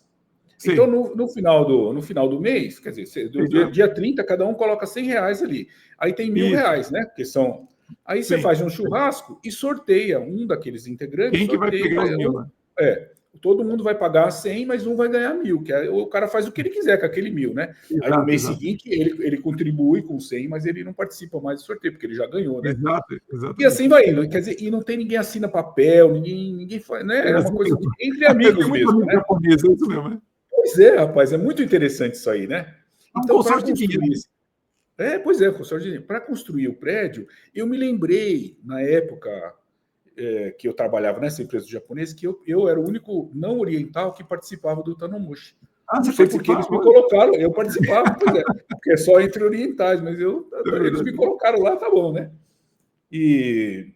Então, no final do mês, quer dizer, dia 30, cada um coloca R$100 ali. Aí tem R$1.000, né? Porque são... Aí você faz um churrasco e sorteia um daqueles integrantes. Quem que vai pegar os 1.000, né? Todo mundo vai pagar 100, mas um vai ganhar 1.000, que o cara faz o que ele quiser com aquele 1.000, né? Aí no mês seguinte ele contribui com 100, mas ele não participa mais do sorteio, porque ele já ganhou, né? Exato. E assim vai indo. Quer dizer, e não tem ninguém assina papel, ninguém faz, né? É uma coisa entre amigos mesmo, né? Japonês, é isso mesmo, né? Pois é, rapaz, é muito interessante isso aí, né? Então, para construir pois é, para construir o prédio, eu me lembrei, na época que eu trabalhava nessa empresa japonesa, que eu era o único não oriental que participava do Tanomoshi. Não sei porque eles me colocaram, eu participava, pois é, porque é só entre orientais, mas eles me colocaram lá, tá bom, né? E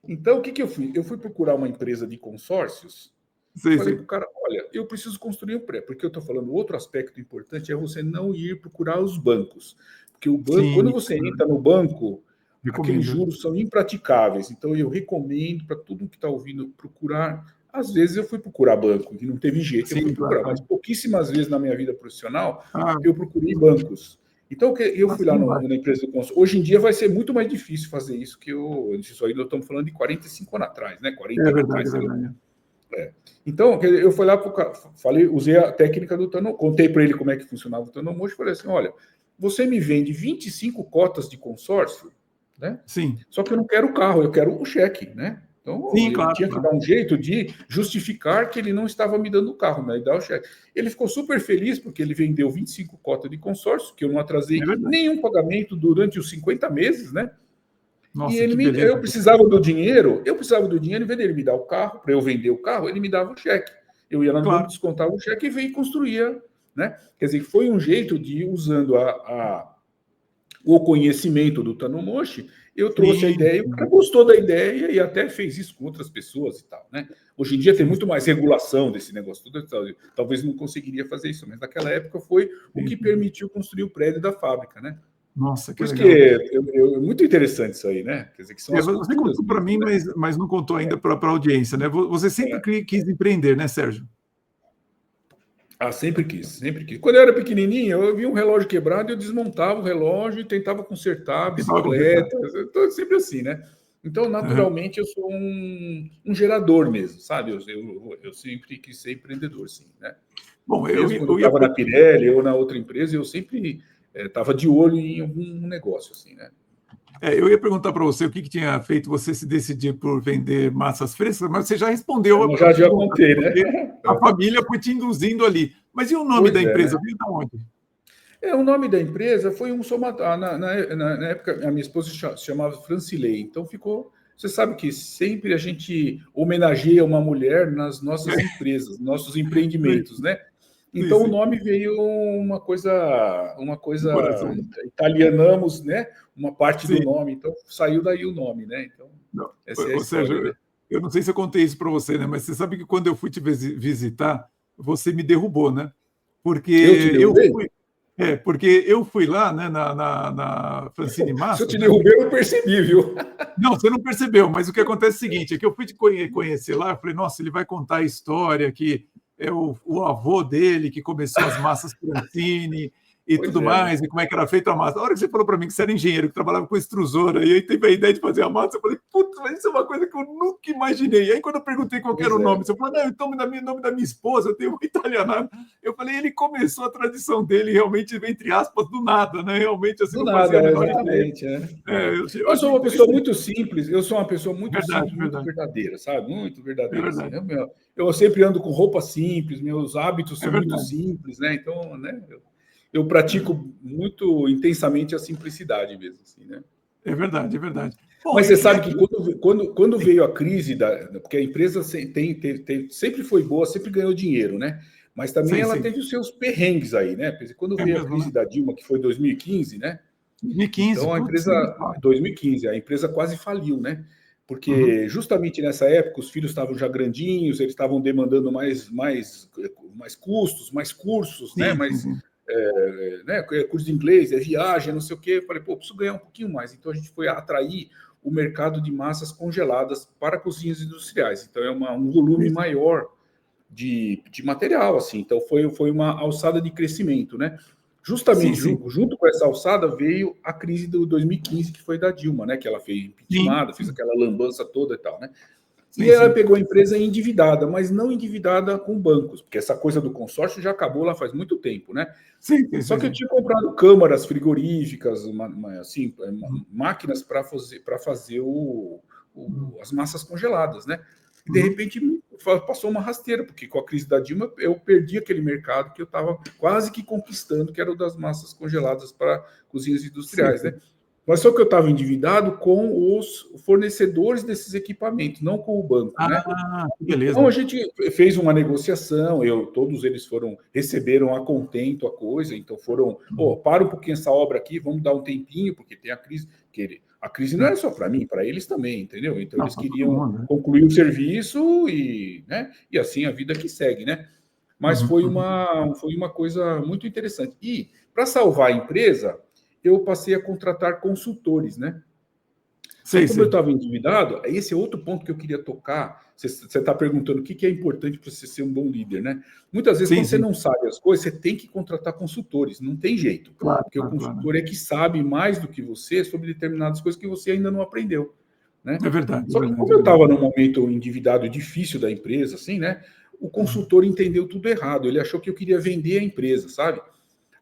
então, o que eu fui? Eu fui procurar uma empresa de consórcios Falei para o cara, olha, eu preciso construir um prédio, porque eu estou falando, outro aspecto importante é você não ir procurar os bancos, porque o banco, quando você entra no banco, aqueles juros são impraticáveis, então eu recomendo para todo mundo que está ouvindo procurar. Às vezes eu fui procurar banco, que não teve jeito, eu fui procurar, mas pouquíssimas vezes na minha vida profissional eu procurei bancos. Então eu fui lá na empresa do consórcio. Hoje em dia vai ser muito mais difícil fazer isso que isso aí nós estamos falando de 45 anos atrás, né? 40 anos atrás. Então, eu fui lá, usei a técnica do Tanomoshi, contei para ele como é que funcionava o Tanomoshi, falei assim, olha, você me vende 25 cotas de consórcio, né? Sim. Só que eu não quero o carro, eu quero o cheque, né? Então, eu tinha que dar um jeito de justificar que ele não estava me dando o carro, né? E dar o cheque. Ele ficou super feliz porque ele vendeu 25 cotas de consórcio, que eu não atrasei nenhum pagamento durante os 50 meses, né? Nossa, e eu precisava do dinheiro, em vez dele me dar o carro, para eu vender o carro, ele me dava o cheque. Eu ia lá no banco, descontava o cheque e veio e construía, né? Quer dizer, foi um jeito de, usando o conhecimento do Tanomoshi, eu trouxe a ideia, o cara gostou da ideia e até fez isso com outras pessoas e tal, né? Hoje em dia tem muito mais regulação desse negócio tudo, talvez não conseguiria fazer isso, mas naquela época foi o que permitiu construir o prédio da fábrica, né? Nossa, que legal. É muito interessante isso aí, né? Quer dizer, que são você contou para mim, mas não contou ainda para a audiência, né? Você sempre quis empreender, né, Sérgio? Sempre quis, sempre quis. Quando eu era pequenininho, eu via um relógio quebrado, eu desmontava o relógio e tentava consertar a bicicleta, sempre assim, né? Então, naturalmente, eu sou um gerador mesmo, sabe? Eu sempre quis ser empreendedor, sim, né? Bom, quando eu estava na Pirelli ou na outra empresa, eu sempre estava de olho em algum negócio, assim, né? Eu ia perguntar para você o que tinha feito você se decidir por vender massas frescas, mas você já respondeu. Eu já contei, né? A família foi te induzindo ali. Mas e o nome da empresa? Veio de onde? O nome da empresa foi um somatório. Na época, a minha esposa se chamava Francilei, então ficou... Você sabe que sempre a gente homenageia uma mulher nas nossas empresas, nossos empreendimentos, né? Então o nome veio uma coisa italianamos, né? Uma parte do nome, então saiu daí o nome, né? Então, essa é a história, Sérgio, né? Eu não sei se eu contei isso para você, né? Mas você sabe que quando eu fui te visitar, você me derrubou, né? Porque eu fui lá, né, na Francine Massa. Se eu te derrubei, eu não percebi, viu? Não, você não percebeu, mas o que acontece é o seguinte, é que eu fui te conhecer lá, eu falei, nossa, ele vai contar a história que é o avô dele que começou as massas Francine e tudo mais, e como é que era feita a massa. A hora que você falou para mim que você era engenheiro, que trabalhava com extrusora, e aí teve a ideia de fazer a massa, eu falei, putz, mas isso é uma coisa que eu nunca imaginei. E aí quando eu perguntei qual era o nome, você falou, não, então o nome da minha esposa, eu tenho uma italianada. Eu falei, ele começou a tradição dele realmente, entre aspas, do nada, né? Realmente, assim, do nada, exatamente. Eu sou uma pessoa muito simples, simples, muito verdadeira, sabe? Muito verdadeira. Assim. Eu sempre ando com roupa simples, meus hábitos são muito simples, né? Então, né? Eu pratico muito intensamente a simplicidade mesmo, assim, né? É verdade. Bom, mas você sabe que quando veio a crise, porque a empresa sempre foi boa, sempre ganhou dinheiro, né? Mas também ela teve os seus perrengues aí, né? Quando veio a crise da Dilma, que foi 2015, né? 2015. Então a empresa, 2015, a empresa quase faliu, né? Porque justamente nessa época os filhos estavam já grandinhos, eles estavam demandando mais custos, mais cursos, né? Né, curso de inglês, viagem, não sei o quê. Eu falei, preciso ganhar um pouquinho mais. Então a gente foi atrair o mercado de massas congeladas para cozinhas industriais. Então é um volume maior de material, assim. Então foi uma alçada de crescimento, né? Justamente junto com essa alçada veio a crise do 2015, que foi da Dilma, né? Que ela fez impeachment, fez aquela lambança toda e tal, né? E ela pegou a empresa endividada, mas não endividada com bancos, porque essa coisa do consórcio já acabou lá faz muito tempo, né? Só que eu tinha comprado câmaras frigoríficas, máquinas para fazer as massas congeladas, né? E de repente passou uma rasteira, porque com a crise da Dilma eu perdi aquele mercado que eu estava quase que conquistando, que era o das massas congeladas para cozinhas industriais, né? Mas só que eu estava endividado com os fornecedores desses equipamentos, não com o banco, né? Beleza. Então a gente fez uma negociação, todos eles receberam a contento a coisa, então para um pouquinho essa obra aqui, vamos dar um tempinho, porque tem a crise, A crise não era só para mim, para eles também, entendeu? Então Não, eles para todo queriam mundo, né? concluir o serviço né? E assim a vida que segue, né? Mas Uhum, foi uhum. uma coisa muito interessante. E para salvar a empresa, eu passei a contratar consultores, né? Então, Sei, como eu sei. estava endividado, esse é outro ponto que eu queria tocar. Você está perguntando o que é importante para você ser um bom líder, né? Muitas vezes, Sim, quando você sim. não sabe as coisas, você tem que contratar consultores, não tem jeito. Claro, Porque o claro, claro. consultor é que sabe mais do que você sobre determinadas coisas que você ainda não aprendeu, né? É verdade, é Só que verdade, como é eu estava verdade. num momento endividado difícil da empresa, assim, né? O Uhum. consultor entendeu tudo errado. Ele achou que eu queria vender a empresa, sabe?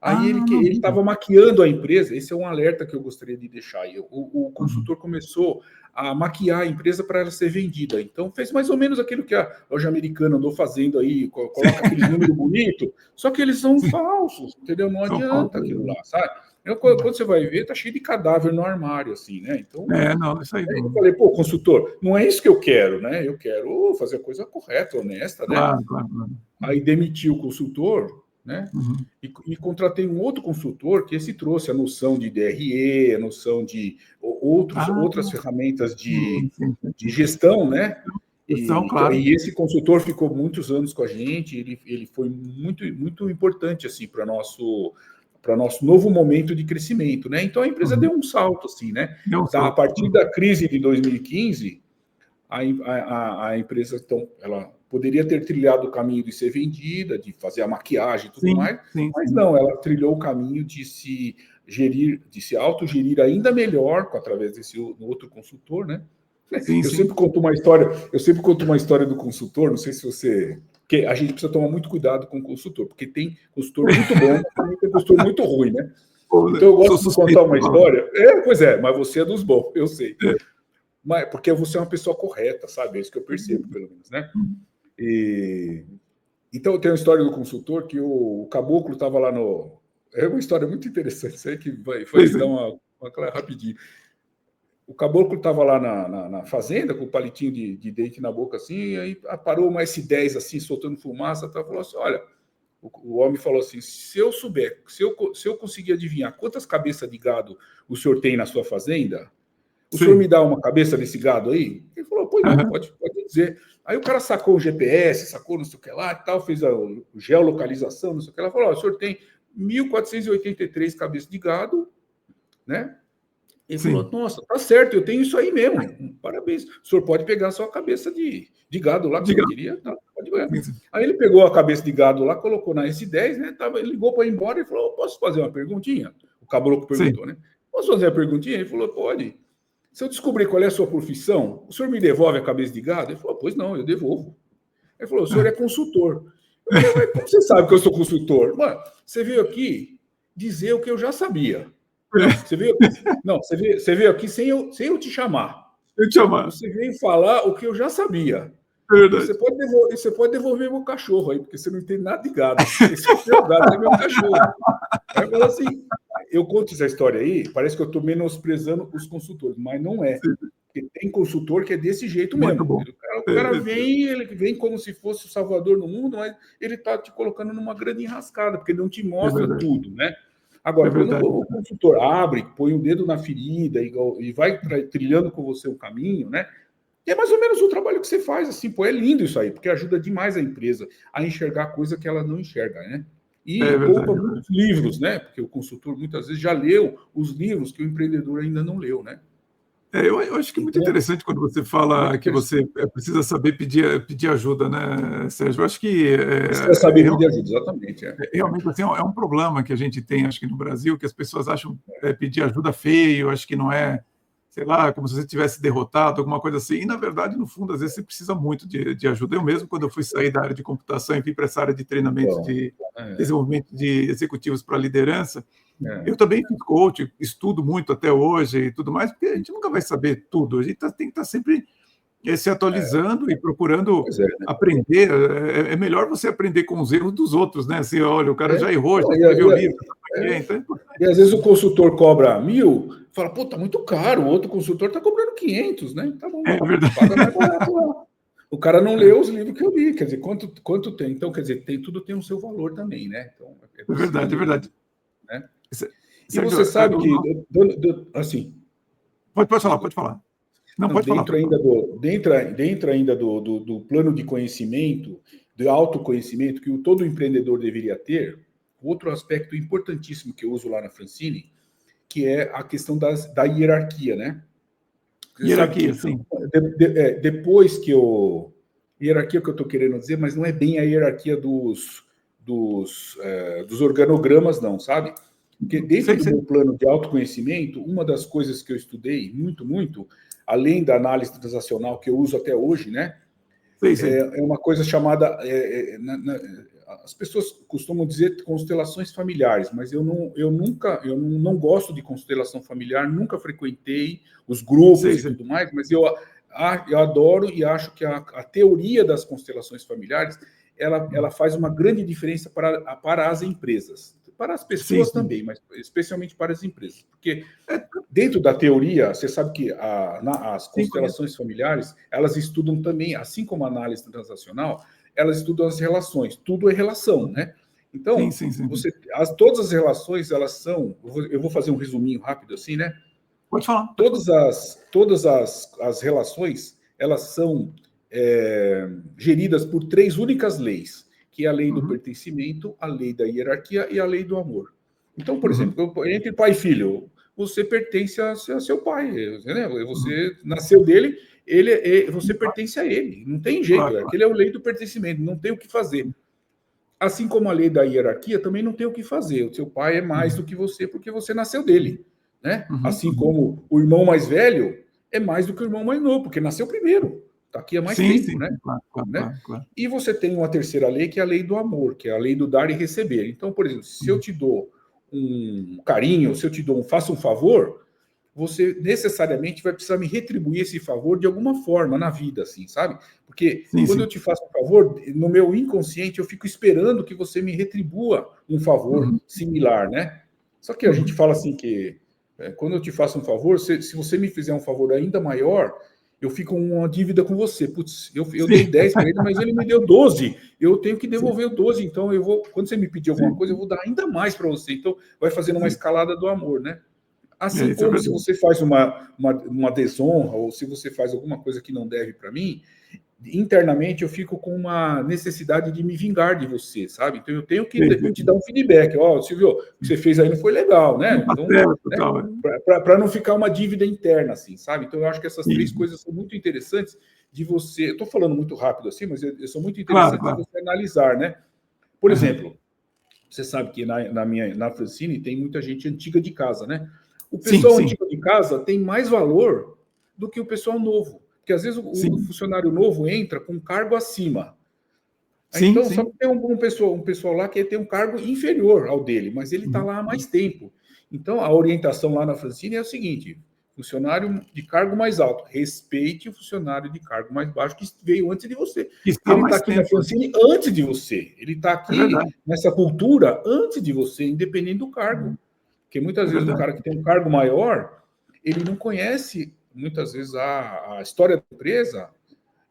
Aí Ah, ele estava maquiando a empresa. Esse é um alerta que eu gostaria de deixar. Aí. O uhum. consultor começou a maquiar a empresa para ela ser vendida. Então fez mais ou menos aquilo que a loja americana andou fazendo aí, coloca aqueles números bonitos, só que eles são Sim, falsos, entendeu? Não são adianta falsas. aquilo lá, sabe? Quando Uhum. você vai ver, tá cheio de cadáver no armário, assim, né? Então, Não, isso aí eu não. falei, pô, consultor, não é isso que eu quero, né? Eu quero fazer a coisa correta, honesta, né? Claro, claro, claro. Aí demiti o consultor, né? Uhum. E contratei um outro consultor que esse trouxe a noção de DRE, a noção de Ah, outras ferramentas sim, sim, de sim. gestão, né? Gestão, claro. E esse consultor ficou muitos anos com a gente, ele foi muito, muito importante assim para nosso novo momento de crescimento, né? Então a empresa Uhum. deu um salto assim, né? Deu um A salto. partir da crise de 2015, a empresa então, ela poderia ter trilhado o caminho de ser vendida, de fazer a maquiagem e tudo Sim, mais, sim, mas sim. não, ela trilhou o caminho de se gerir, de se autogerir ainda melhor através desse outro consultor, né? Sim, sim. Eu sempre conto uma história do consultor, não sei se você, que a gente precisa tomar muito cuidado com o consultor, porque tem consultor muito bom, mas também tem consultor muito ruim, né? Pô, Então eu sou gosto de suspeito contar de uma falar. história. Pois é, mas você é dos bons, eu sei. Mas, porque você é uma pessoa correta, sabe? É isso que eu percebo, pelo menos, né? E, então, tem uma história do consultor que o caboclo estava lá no... É uma história muito interessante, isso aí que vai Sei, te dar sei. uma rapidinho. O caboclo estava lá na fazenda, com o palitinho de dente na boca, assim, e aí parou uma S10, assim, soltando fumaça, tá, falou assim, olha, o homem falou assim, se eu souber, se eu conseguir adivinhar quantas cabeças de gado o senhor tem na sua fazenda, o senhor me Sei. dá uma cabeça desse gado aí? Ele falou, pois não, Aham. pode dizer. Aí o cara sacou o GPS, sacou não sei o que lá e tal, fez a geolocalização, não sei o que lá, falou, o senhor tem 1.483 cabeças de gado, né? Ele falou, Sim. nossa, tá certo, eu tenho isso aí mesmo, parabéns. O senhor pode pegar a sua cabeça de gado lá, que o senhor Diga. queria, tá, pode pegar. Sim, sim. Aí ele pegou a cabeça de gado lá, colocou na S10, né? Ele ligou para ir embora e falou, posso fazer uma perguntinha? O caboclo Sim. perguntou, né? Posso fazer uma perguntinha? Ele falou, pode. Se eu descobrir qual é a sua profissão, o senhor me devolve a cabeça de gado? Ele falou, pois não, eu devolvo. Ele falou, o senhor é consultor. Eu falei, mas como você sabe que eu sou consultor? Mano, você veio aqui dizer o que eu já sabia. Você veio aqui, não, você veio aqui sem eu te chamar. Eu te chamar. Você veio falar o que eu já sabia. É E verdade. você pode devolver meu cachorro aí, porque você não entende nada de gado. Esse é o meu gado, esse é meu cachorro. Aí falou assim, eu conto essa história aí, parece que eu estou menosprezando os consultores, mas não é. Sim. Porque tem consultor que é desse jeito Muito mesmo. bom. O cara vem, ele vem como se fosse o salvador do mundo, mas ele está te colocando numa grande enrascada, porque ele não te É mostra verdade. tudo, né? É Agora, quando verdade. o consultor abre, põe o dedo na ferida e vai trilhando com você o caminho, né? E é mais ou menos o trabalho que você faz, assim, pô, é lindo isso aí, porque ajuda demais a empresa a enxergar coisa que ela não enxerga, né? É E poupa verdade. muitos livros, né? Porque o consultor muitas vezes já leu os livros que o empreendedor ainda não leu, né? Eu acho que é muito Então, interessante quando você muito fala que você interessante. precisa saber pedir ajuda, né, Sérgio? Eu acho que Precisa saber pedir ajuda, exatamente. realmente assim, é um problema que a gente tem, acho que no Brasil, que as pessoas acham pedir ajuda feio, acho que não é, sei lá, como se você tivesse derrotado, alguma coisa assim. E, na verdade, no fundo, às vezes você precisa muito de ajuda. Eu mesmo, quando eu fui sair da área de computação e vim para essa área de treinamento Então, de é, desenvolvimento de executivos para liderança, é, eu também fiz coach, estudo muito até hoje e tudo mais, porque a gente nunca vai saber tudo. A gente tem que estar sempre se atualizando e procurando pois é, né? aprender. É melhor você aprender com os erros dos outros, né? Assim, olha, o cara É. já errou, já Não, escreveu livro, é, então é importante. e às vezes o consultor cobra 1.000, fala, pô, tá muito caro, o outro consultor tá cobrando 500, né? Tá bom, É verdade. paga mais barato lá. O cara não leu os livros que eu li, quer dizer, quanto tem? Então, quer dizer, tudo tem o seu valor também, né? Então, é É verdade, é preciso, verdade. né? E Sérgio, você sabe que, assim, Pode falar, pode falar. Não, pode falar. Dentro ainda do plano de conhecimento, do autoconhecimento que todo empreendedor deveria ter, outro aspecto importantíssimo que eu uso lá na Francine, que é a questão da hierarquia, né? Hierarquia, sim. Depois que eu... Hierarquia que eu estou querendo dizer, mas não é bem a hierarquia dos organogramas, não, sabe? Porque dentro do meu plano de autoconhecimento, uma das coisas que eu estudei muito, além da análise transacional que eu uso até hoje, né? É uma coisa chamada... as pessoas costumam dizer constelações familiares, mas eu não gosto de constelação familiar, nunca frequentei os grupos e tudo mais, mas eu adoro e acho que a teoria das constelações familiares ela faz uma grande diferença para as empresas. Para as pessoas também, mas especialmente para as empresas. Porque dentro da teoria, você sabe que as constelações familiares, elas estudam também, assim como a análise transacional, elas estudam as relações. Tudo é relação, né? Então, todas as relações, elas são... Eu vou fazer um resuminho rápido assim, né? Pode falar. Todas as relações, elas são geridas por 3 únicas leis, que é a lei do pertencimento, a lei da hierarquia e a lei do amor. Então, por exemplo, entre pai e filho, você pertence a seu pai, entendeu? Você nasceu dele, você pertence a ele. Não tem jeito, aquele é a lei do pertencimento, não tem o que fazer. Assim como a lei da hierarquia, também não tem o que fazer. O seu pai é mais do que você, porque você nasceu dele. Né? Assim como o irmão mais velho é mais do que o irmão mais novo, porque nasceu primeiro. Está aqui há mais tempo, né? Claro. E você tem uma terceira lei, que é a lei do amor, que é a lei do dar e receber. Então, por exemplo, se eu te dou um carinho, se eu te faço um favor, você necessariamente vai precisar me retribuir esse favor de alguma forma na vida, assim, sabe? Porque quando eu te faço um favor, no meu inconsciente eu fico esperando que você me retribua um favor similar, né? Só que a gente fala assim que quando eu te faço um favor, se você me fizer um favor ainda maior, eu fico com uma dívida com você. Putz, eu dei 10 para ele, mas ele me deu 12. Eu tenho que devolver o 12. Então, quando você me pedir alguma coisa, eu vou dar ainda mais para você. Então, vai fazendo uma escalada do amor, né? Assim como se você faz uma desonra ou se você faz alguma coisa que não deve para mim, internamente eu fico com uma necessidade de me vingar de você, sabe? Então eu tenho que te dar um feedback. Ó, Silvio, o que você fez aí não foi legal, né? Então, para não ficar uma dívida interna, assim, sabe? Então eu acho que essas 3 coisas são muito interessantes de você... Eu estou falando muito rápido assim, mas são muito interessantes de você analisar, né? Por exemplo, você sabe que na Francine tem muita gente antiga de casa, né? O pessoal antigo de casa tem mais valor do que o pessoal novo. Porque às vezes o funcionário novo entra com um cargo acima. Então, só que tem um pessoal lá que tem um cargo inferior ao dele, mas ele está lá há mais tempo. Então, a orientação lá na Francine é o seguinte: funcionário de cargo mais alto, respeite o funcionário de cargo mais baixo que veio antes de você. Ele está aqui na Francine antes de você. Ele está aqui nessa cultura antes de você, independente do cargo. Porque muitas vezes o cara que tem um cargo maior, ele não conhece... muitas vezes a história da empresa,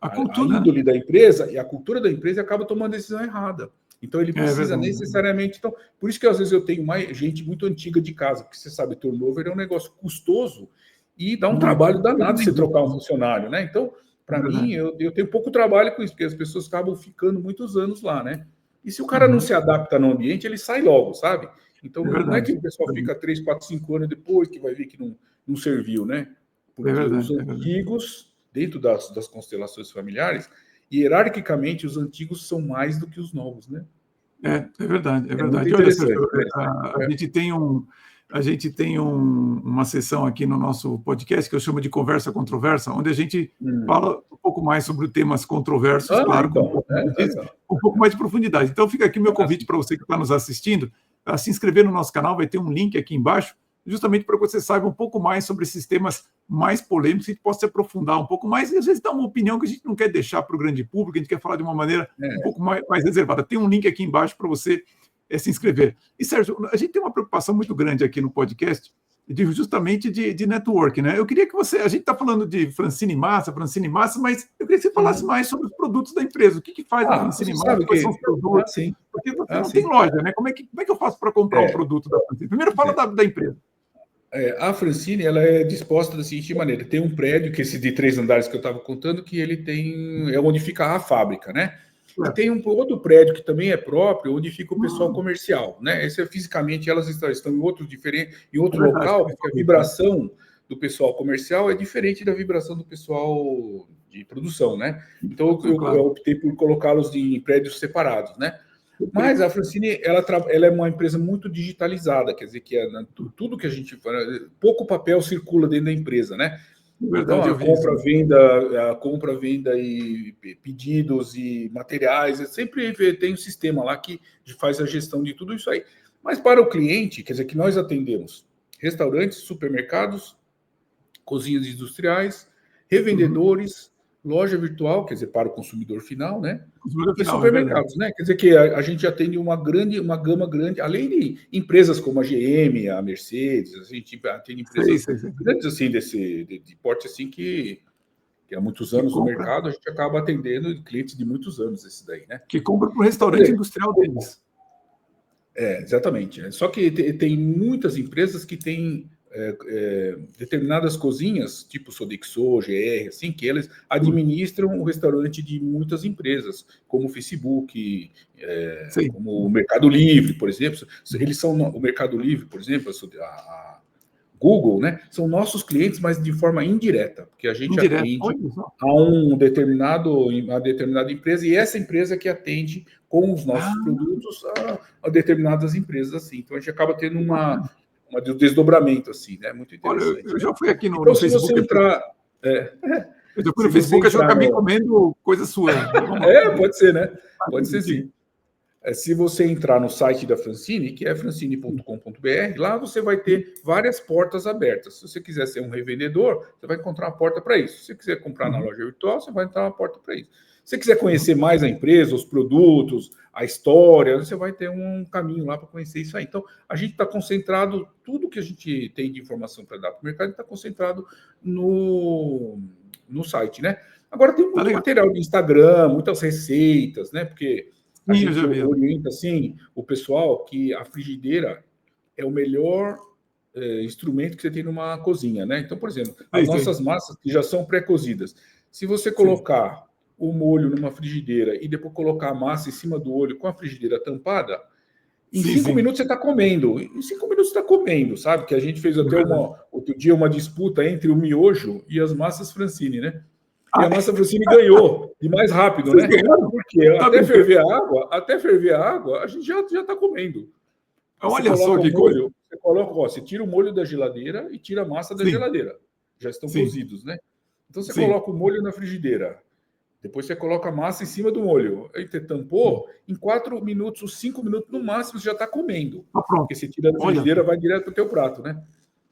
a índole da empresa e a cultura da empresa acaba tomando a decisão errada. Então ele precisa necessariamente... Então, por isso que às vezes eu tenho gente muito antiga de casa, porque você sabe, turnover é um negócio custoso e dá um trabalho danado você trocar um funcionário, né? Então, para mim, eu tenho pouco trabalho com isso, porque as pessoas acabam ficando muitos anos lá, né? E se o cara não se adapta no ambiente, ele sai logo, sabe? Então, não é que o pessoal fica 3, 4, 5 anos depois que vai ver que não serviu, né? Porque os antigos, dentro das constelações familiares, hierarquicamente, os antigos são mais do que os novos, né? É verdade. Olha, Sérgio, a gente tem uma sessão aqui no nosso podcast que eu chamo de Conversa Controversa, onde a gente fala um pouco mais sobre temas controversos, claro, com um pouco mais de profundidade. Então, fica aqui o meu convite para você que está nos assistindo, a se inscrever no nosso canal, vai ter um link aqui embaixo, justamente para que você saiba um pouco mais sobre esses temas mais polêmicos e possa se aprofundar um pouco mais e às vezes dar uma opinião que a gente não quer deixar para o grande público, a gente quer falar de uma maneira um pouco mais reservada. Tem um link aqui embaixo para você se inscrever. E, Sérgio, a gente tem uma preocupação muito grande aqui no podcast, justamente de network, né? Eu queria que você... A gente está falando de Francine Massa, mas eu queria que você falasse mais sobre os produtos da empresa. O que faz a Francine Massa? Quais são os produtos? Porque você não tem loja, né? Como é que eu faço para comprar um produto da Francine? Primeiro fala da empresa. A Francine, ela é disposta da seguinte maneira: tem um prédio, que esse de 3 andares que eu estava contando, que ele tem, é onde fica a fábrica, né? E tem um outro prédio que também é próprio, onde fica o pessoal comercial, né? Esse fisicamente elas estão em outro diferente, em outro local, porque a vibração do pessoal comercial é diferente da vibração do pessoal de produção, né? Então eu optei por colocá-los em prédios separados, né? Mas a Francine, ela é uma empresa muito digitalizada, quer dizer que tudo que a gente faz, pouco papel circula dentro da empresa, né? Verdade, então, a compra, venda e pedidos e materiais, sempre tem um sistema lá que faz a gestão de tudo isso aí. Mas para o cliente, quer dizer que nós atendemos restaurantes, supermercados, cozinhas industriais, revendedores, loja virtual, quer dizer, para o consumidor final, né? E supermercados, né? Quer dizer que a gente atende uma gama grande, além de empresas como a GM, a Mercedes, a gente atende empresas grandes assim, de porte assim que há muitos anos no mercado, a gente acaba atendendo clientes de muitos anos esse daí, né? Que compra para o restaurante industrial deles. Exatamente. Só que tem muitas empresas que têm determinadas cozinhas, tipo Sodexo, GR, assim, que eles administram o restaurante de muitas empresas, como o Facebook, como o Mercado Livre, por exemplo. Eles são o Mercado Livre, por exemplo, a Google, né? São nossos clientes, mas de forma indireta, porque a gente atende a uma determinada empresa, e essa empresa que atende com os nossos produtos a determinadas empresas, assim. Então a gente acaba tendo um desdobramento, assim, né? Muito interessante. Olha, eu já fui aqui no Facebook. Se você entrar... eu já fui no Facebook, eu já acabei comendo coisa sua. Pode ser, né? Pode ser, sim. Se você entrar no site da Francine, que é francine.com.br, lá você vai ter várias portas abertas. Se você quiser ser um revendedor, você vai encontrar uma porta para isso. Se você quiser comprar na loja virtual, você vai entrar uma porta para isso. Se você quiser conhecer mais a empresa, os produtos, a história, você vai ter um caminho lá para conhecer isso aí. Então, a gente está concentrado, tudo que a gente tem de informação para dar para o mercado está concentrado no site, né? Agora tem muito material de Instagram, muitas receitas, né? Porque a gente orienta, assim, o pessoal que a frigideira é o melhor instrumento que você tem numa cozinha, né? Então, por exemplo, as nossas massas que já são pré-cozidas, se você colocar o molho numa frigideira e depois colocar a massa em cima do olho com a frigideira tampada, em 5 minutos você está comendo. Em 5 minutos você está comendo, sabe? Que a gente fez até outro dia uma disputa entre o miojo e as massas Francine, né? E a massa Francine ganhou de mais rápido, né? Porque até ferver a água, a gente já está comendo. Olha só que coisa. Você tira o molho da geladeira e tira a massa da geladeira. Já estão cozidos, né? Então você coloca o molho na frigideira. Depois você coloca a massa em cima do molho. Aí você tampou, em 4 minutos ou 5 minutos no máximo você já está comendo. Porque você tira da frigideira, vai direto para o teu prato, né?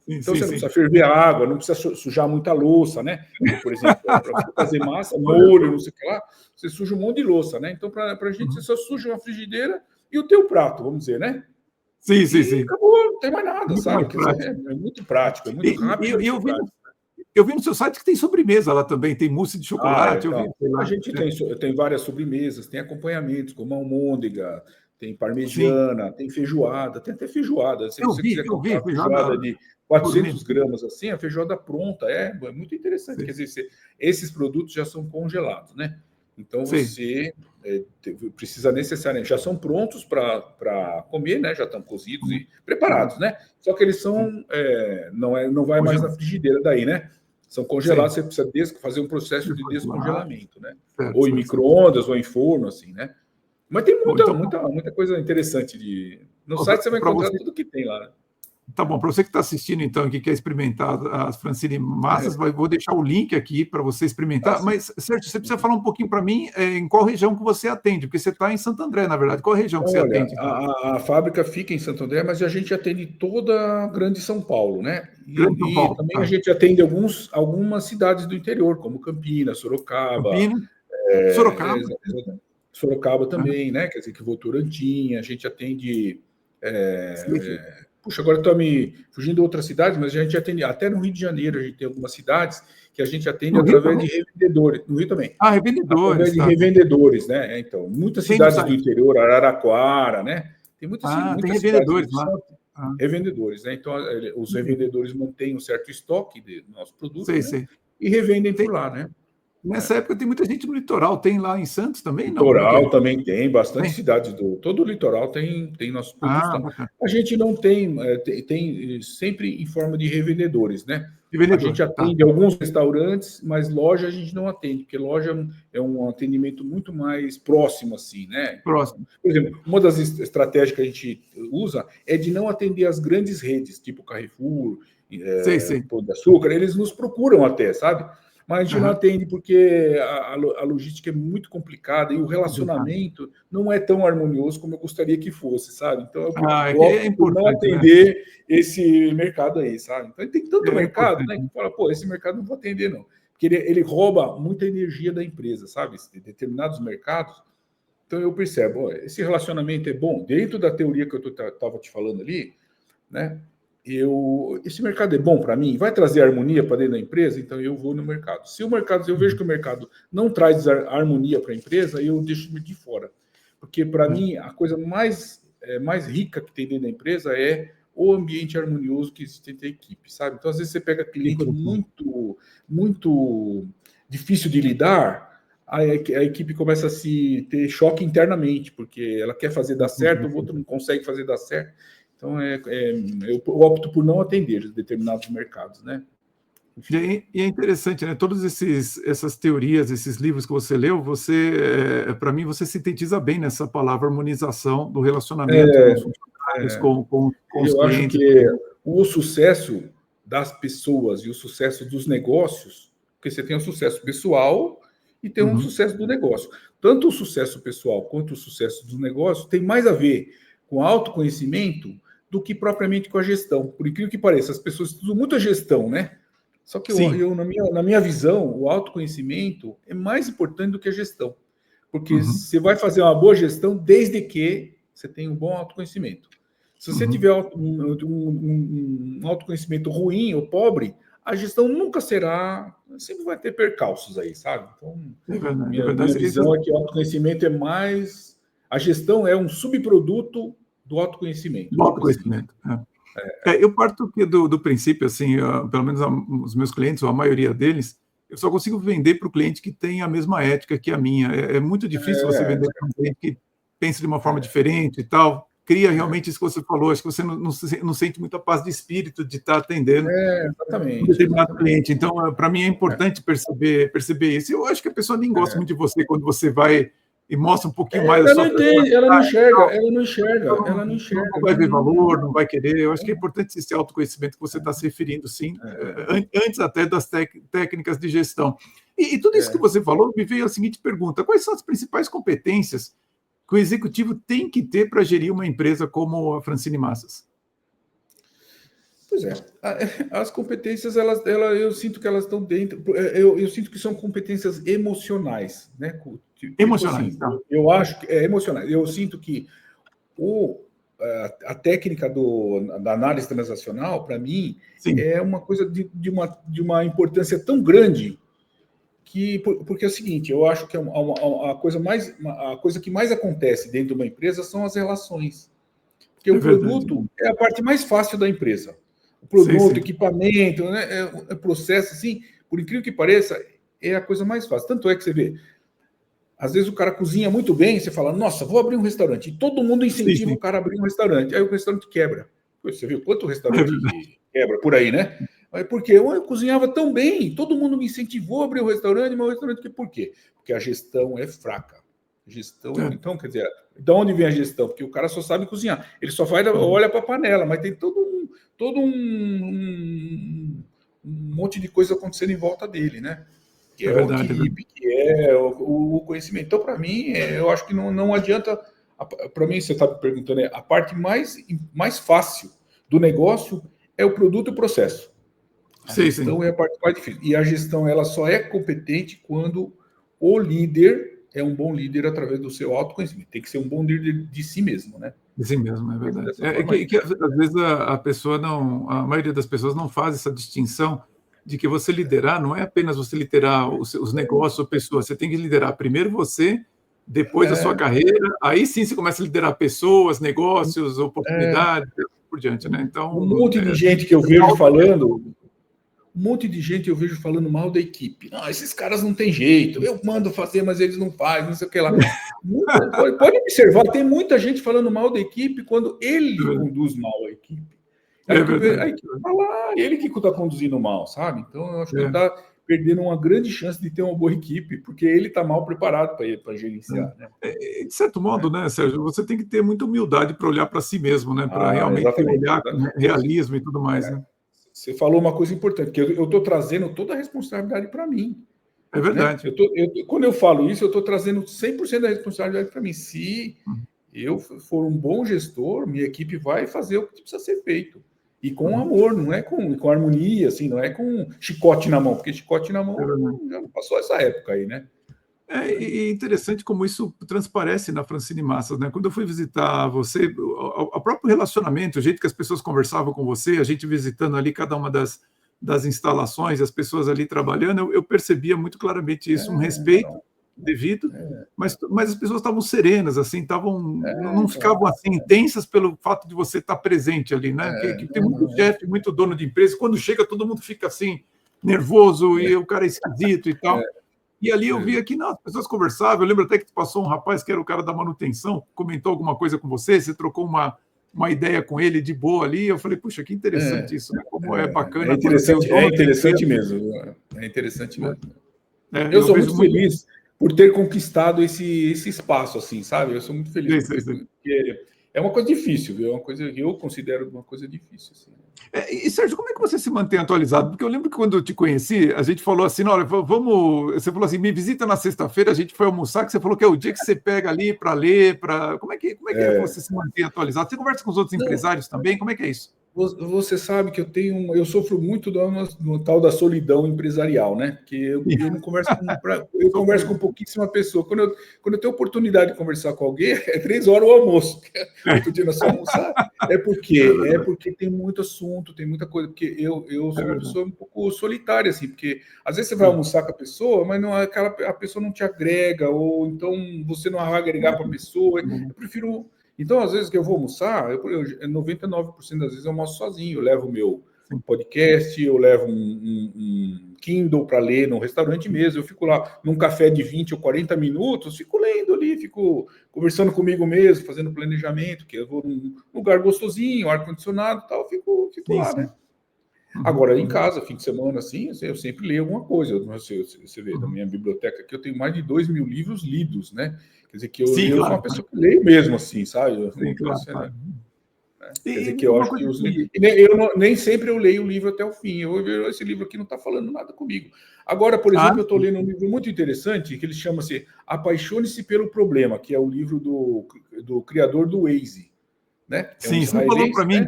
Então você não precisa ferver a água, não precisa sujar muita louça, né? Por exemplo, para você fazer massa, molho, não sei o que lá, você suja um monte de louça, né? Então, para a gente, você só suja uma frigideira e o teu prato, vamos dizer, né? Sim. Acabou, não tem mais nada, sabe? É muito prático, é muito rápido. Eu vi no seu site que tem sobremesa lá também, tem mousse de chocolate. A gente tem várias sobremesas, tem acompanhamentos, como almôndega, tem parmegiana, tem feijoada, tem até feijoada. Se você quiser comprar feijoada de 400 gramas, assim, a feijoada pronta, é muito interessante. Quer dizer, esses produtos já são congelados, né? Então, você precisa necessariamente... Já são prontos para comer, né? Já estão cozidos e preparados, né? Só que eles são... não vai mais na frigideira daí, né? São congelados, você precisa fazer um processo de descongelamento, né? Ou em micro-ondas, ou em forno, assim, né? Mas tem muita coisa interessante. No site você vai encontrar tudo que tem lá, né? Tá bom, para você que está assistindo, então, que quer experimentar as Francine massas, vou deixar o link aqui para você experimentar. Mas, Sérgio, você precisa falar um pouquinho para mim em qual região que você atende, porque você está em Santo André, na verdade. Qual região que você atende? A fábrica fica em Santo André, mas a gente atende toda a Grande São Paulo, né? E também a gente atende algumas cidades do interior, como Campinas, Sorocaba. Sorocaba. Sorocaba também, né? Quer dizer, que Votorantim, a gente atende... Puxa, agora estou me fugindo de outras cidades, mas a gente atende até no Rio de Janeiro, a gente tem algumas cidades que a gente atende através de revendedores. No Rio também. Revendedores. Através de revendedores, né? Então, muitas cidades do interior, Araraquara, né? Tem muitas tem revendedores lá. revendedores, né? Então, os revendedores mantêm um certo estoque do nosso produto, Sei, né? sei. E revendem Tem, por lá, né? nessa época tem muita gente no litoral. Tem lá em Santos também? Não, como é que Litoral é? também tem, bastante Tem? cidades todo o litoral tem nossos produtos. Ah, Tá? bacana. A gente não tem, tem sempre em forma de revendedores, né? De A gente vendedor, tá. atende alguns restaurantes, mas loja a gente não atende, porque loja é um atendimento muito mais próximo, assim, né? Próximo. Por exemplo, uma das estratégias que a gente usa é de não atender as grandes redes, tipo Carrefour, Sei, sei. Pão de Açúcar, eles nos procuram até, sabe? Mas a gente não Aham. atende porque a logística é muito complicada e o Complicado. relacionamento não é tão harmonioso como eu gostaria que fosse, sabe? Então Ah, eu é opto por não importante, né? atender esse mercado aí, sabe? Então tem tanto É mercado, importante. né? Que fala, pô, esse mercado não vou atender, não. Porque ele rouba muita energia da empresa, sabe? Determinados mercados. Então eu percebo, ó, esse relacionamento é bom dentro da teoria que eu estava te falando ali, né? Esse mercado é bom para mim, vai trazer harmonia para dentro da empresa, então eu vou no mercado. Se o mercado, eu vejo que o mercado não traz harmonia para a empresa, eu deixo de fora. Porque para mim a coisa mais rica que tem dentro da empresa é o ambiente harmonioso que existe entre a equipe, sabe? Então às vezes você pega cliente muito difícil de lidar, a equipe começa a se ter choque internamente, porque ela quer fazer dar certo, o outro não consegue fazer dar certo. Então, eu opto por não atender determinados mercados, né? E é interessante, né? Todas essas teorias, esses livros que você leu, para mim, você sintetiza bem nessa palavra harmonização do relacionamento com os funcionários, com os Eu acho clientes. que o sucesso das pessoas e o sucesso dos negócios, porque você tem um sucesso pessoal e tem um sucesso do negócio. Tanto o sucesso pessoal quanto o sucesso do negócio tem mais a ver com autoconhecimento do que propriamente com a gestão. Por incrível que pareça, as pessoas estudam muito a gestão, né? Só que Sim. na minha visão, o autoconhecimento é mais importante do que a gestão. Porque você vai fazer uma boa gestão desde que você tenha um bom autoconhecimento. Se você tiver um autoconhecimento ruim ou pobre, a gestão nunca será. Sempre vai ter percalços aí, sabe? Então, É verdade, é minha verdade. visão é que o autoconhecimento é mais. A gestão é um subproduto do autoconhecimento. Do Tipo assim. autoconhecimento. Eu parto aqui do princípio, assim, pelo menos os meus clientes, ou a maioria deles, eu só consigo vender para o cliente que tem a mesma ética que a minha. É muito difícil você vender para um cliente que pensa de uma forma diferente e tal. Cria realmente isso que você falou. Acho que você não sente muita paz de espírito de estar atendendo um determinado cliente. Então, para mim, é importante perceber isso. Eu acho que a pessoa nem gosta muito de você quando você vai e mostra um pouquinho mais da Ela não sua entende, ela não enxerga, não vai ver valor, não vai querer. Eu acho que é importante esse autoconhecimento que você está se referindo, sim, antes até das técnicas de gestão. E tudo isso que você falou me veio a seguinte pergunta: quais são as principais competências que o executivo tem que ter para gerir uma empresa como a Francine Massas? Pois é, as competências, eu sinto que elas estão dentro, eu sinto que são competências emocionais, né? Tipo Emocionais, assim, tá? eu acho que é emocionais. Eu sinto que a técnica da análise transacional, para mim, Sim. é uma coisa de uma importância tão grande porque é o seguinte, eu acho que a coisa que mais acontece dentro de uma empresa são as relações. Porque o Verdade. produto é a parte mais fácil da empresa. O sim. produto, equipamento, né, processo, assim, por incrível que pareça, é a coisa mais fácil. Tanto é que você vê, às vezes o cara cozinha muito bem, você fala, nossa, vou abrir um restaurante. E todo mundo incentiva o cara a abrir um restaurante. Aí o restaurante quebra. Você viu quanto restaurante quebra por aí, né? Porque eu cozinhava tão bem, todo mundo me incentivou a abrir um restaurante, mas o restaurante, por quê? Porque a gestão é fraca. Então, quer dizer, de onde vem a gestão? Porque o cara só sabe cozinhar. Ele só olha para a panela, mas tem todo um monte de coisa acontecendo em volta dele, né? Que é o equipe, que é o conhecimento. Então, para mim, eu acho que não adianta. Para mim, você está me perguntando, a parte mais fácil do negócio é o produto e o processo. A gestão é a parte mais difícil. E a gestão ela só é competente quando o líder é um bom líder através do seu autoconhecimento. Tem que ser um bom líder de si mesmo, né? De si mesmo, é verdade. Às vezes a pessoa a maioria das pessoas não faz essa distinção de que você liderar não é apenas você liderar os negócios ou pessoas. Você tem que liderar primeiro você, depois a sua carreira. Aí sim você começa a liderar pessoas, negócios, oportunidades, por diante, né? Então, um monte de gente que eu vejo falando, mal da equipe. Não, esses caras não têm jeito. Eu mando fazer, mas eles não fazem, não sei o que lá. Pode observar, tem muita gente falando mal da equipe quando ele conduz mal a equipe. A equipe tá lá, ele que está conduzindo mal, sabe? Então, eu acho que ele está perdendo uma grande chance de ter uma boa equipe, porque ele está mal preparado para gerenciar. Né? De certo modo, né, Sérgio, você tem que ter muita humildade para olhar para si mesmo, né? Para realmente olhar com realismo e tudo mais, né? Você falou uma coisa importante, que eu estou trazendo toda a responsabilidade para mim. É verdade. Né? Quando eu falo isso, eu estou trazendo 100% da responsabilidade para mim. Se eu for um bom gestor, minha equipe vai fazer o que precisa ser feito. E com amor, não é com harmonia, assim, não é com chicote na mão, porque chicote na mão já passou essa época aí, né? É interessante como isso transparece na Francine Massas, né? Quando eu fui visitar você, o próprio relacionamento, o jeito que as pessoas conversavam com você, a gente visitando ali cada uma das instalações, as pessoas ali trabalhando, eu percebia muito claramente isso, um respeito devido, mas as pessoas estavam serenas, assim, não ficavam assim intensas pelo fato de você estar presente ali, né? Que tem muito chefe, muito dono de empresa, quando chega todo mundo fica assim nervoso e o cara é esquisito e tal. E ali eu via que não, as pessoas conversavam. Eu lembro até que passou um rapaz que era o cara da manutenção, comentou alguma coisa com você trocou uma ideia com ele de boa ali. Eu falei, puxa, que interessante isso, né? Como é bacana. É interessante mesmo. É interessante mesmo. Eu sou muito feliz por ter conquistado esse espaço, assim, sabe? Eu sou muito feliz. Porque é uma coisa difícil, viu? É uma coisa que eu considero uma coisa difícil, assim. E, Sérgio, como é que você se mantém atualizado? Porque eu lembro que quando eu te conheci, a gente falou assim, olha, vamos... Você falou assim, me visita na sexta-feira, a gente foi almoçar, que você falou que é o dia que você pega ali para ler, para... Como é que você se mantém atualizado? Você conversa com os outros empresários também? Como é que é isso? Você sabe que eu sofro muito no tal da solidão empresarial, né? Que eu não converso eu converso com pouquíssima pessoa. Quando eu tenho oportunidade de conversar com alguém, é 3 horas o almoço. Outro dia nós fomos almoçar. Porque tem muito assunto, tem muita coisa. Porque eu sou uma pessoa um pouco solitária, assim, porque às vezes você vai almoçar com a pessoa, mas não, a pessoa não te agrega, ou então você não vai agregar para a pessoa. Eu prefiro. Então, às vezes que eu vou almoçar, 99% das vezes eu almoço sozinho. Eu levo o meu podcast, eu levo um Kindle para ler no restaurante mesmo. Eu fico lá num café de 20 ou 40 minutos, fico lendo ali, fico conversando comigo mesmo, fazendo planejamento, que eu vou num lugar gostosinho, ar-condicionado e tal, fico lá, né? Agora, em casa, fim de semana, assim, eu sempre leio alguma coisa. Você vê, na minha biblioteca aqui, eu tenho mais de 2.000 livros lidos, né? Quer dizer que eu sou uma pessoa que leio mesmo, assim, sabe? Sim, claro. Quer dizer que eu acho que os livros... Nem sempre eu leio o livro até o fim. Esse livro aqui não está falando nada comigo. Agora, por exemplo, eu estou lendo um livro muito interessante, que ele chama-se Apaixone-se pelo Problema, que é o livro do criador do Waze. Né? Sim, você falou para mim.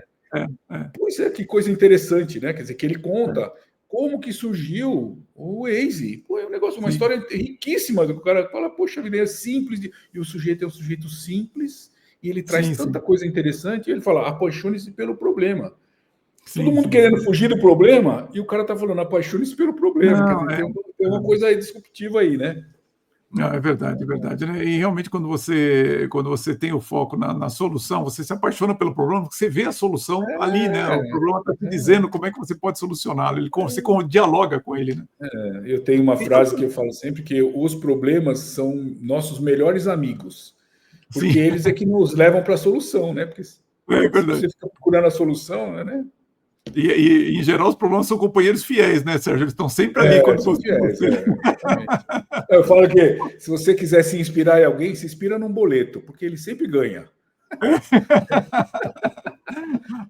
Pois é, que coisa interessante, né? Quer dizer, que ele conta como que surgiu o Waze. Pô, é um negócio, uma história riquíssima. O cara fala, poxa vida, é simples. E o sujeito é um sujeito simples, e ele traz tanta coisa interessante, e ele fala, apaixone-se pelo problema. Todo mundo querendo fugir do problema, e o cara tá falando, apaixone-se pelo problema. Não, quer dizer, tem uma coisa disruptiva aí, né? Não, é verdade, né? E realmente quando você tem o foco na solução, você se apaixona pelo problema, porque você vê a solução ali, né? O problema está te dizendo como é que você pode solucioná-lo. Você dialoga com ele, né? Eu tenho uma frase que eu falo sempre, que os problemas são nossos melhores amigos, porque eles é que nos levam para a solução, né? Porque se você fica procurando a solução, né? E, em geral, os problemas são companheiros fiéis, né, Sérgio? Eles estão sempre ali quando você... Eu falo que se você quiser se inspirar em alguém, se inspira num boleto, porque ele sempre ganha.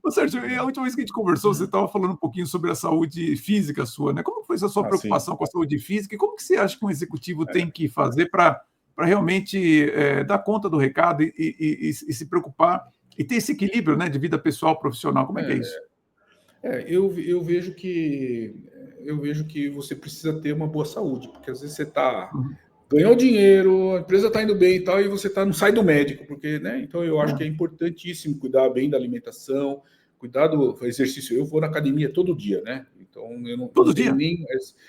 Ô, Sérgio, a última vez que a gente conversou, você estava falando um pouquinho sobre a saúde física sua, né? Como foi a sua preocupação com a saúde física e como que você acha que um executivo tem que fazer para realmente dar conta do recado e se preocupar e ter esse equilíbrio, né, de vida pessoal profissional? Como é que é isso? Eu vejo que você precisa ter uma boa saúde, porque às vezes você ganhou dinheiro, a empresa está indo bem e tal, e você não sai do médico, porque, né? Então eu acho que é importantíssimo cuidar bem da alimentação, cuidar do exercício. Eu vou na academia todo dia, né? Então, eu não Todo tenho dia? nem...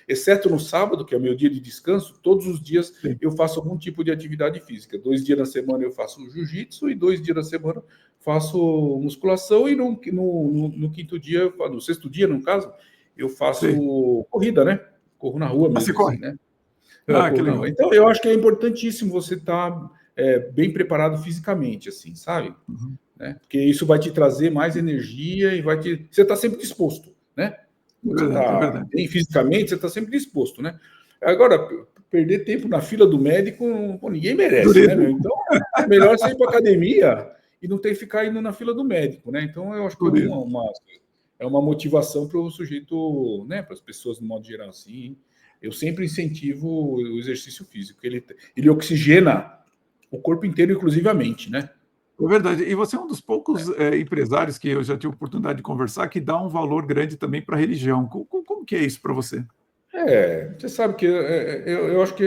Exceto no sábado, que é o meu dia de descanso, todos os dias Sim. eu faço algum tipo de atividade física. 2 dias na semana eu faço jiu-jitsu e 2 dias na semana faço musculação e no quinto dia, no sexto dia, no caso, eu Sei. faço corrida, né? Corro na rua Ah, você mesmo, corre? assim, né? Ah, que Corro na legal. rua. Então, eu acho que é importantíssimo você estar bem preparado fisicamente, assim, sabe? Uhum. Né? Porque isso vai te trazer mais energia e vai te... Você está sempre disposto, né? É Quando você verdade, é está verdade. bem fisicamente, você está sempre disposto, né? Agora, perder tempo na fila do médico, pô, ninguém merece, né, Dureza. meu? Então, é melhor você ir para academia e não ter que ficar indo na fila do médico, né? Então, eu acho que Dureza. é uma motivação para o sujeito, né? Para as pessoas, no modo geral, assim. Eu sempre incentivo o exercício físico. Ele oxigena o corpo inteiro, inclusive a mente, né? É verdade. E você é um dos poucos empresários que eu já tive oportunidade de conversar que dá um valor grande também para a religião. Como que é isso para você? Você sabe que eu acho que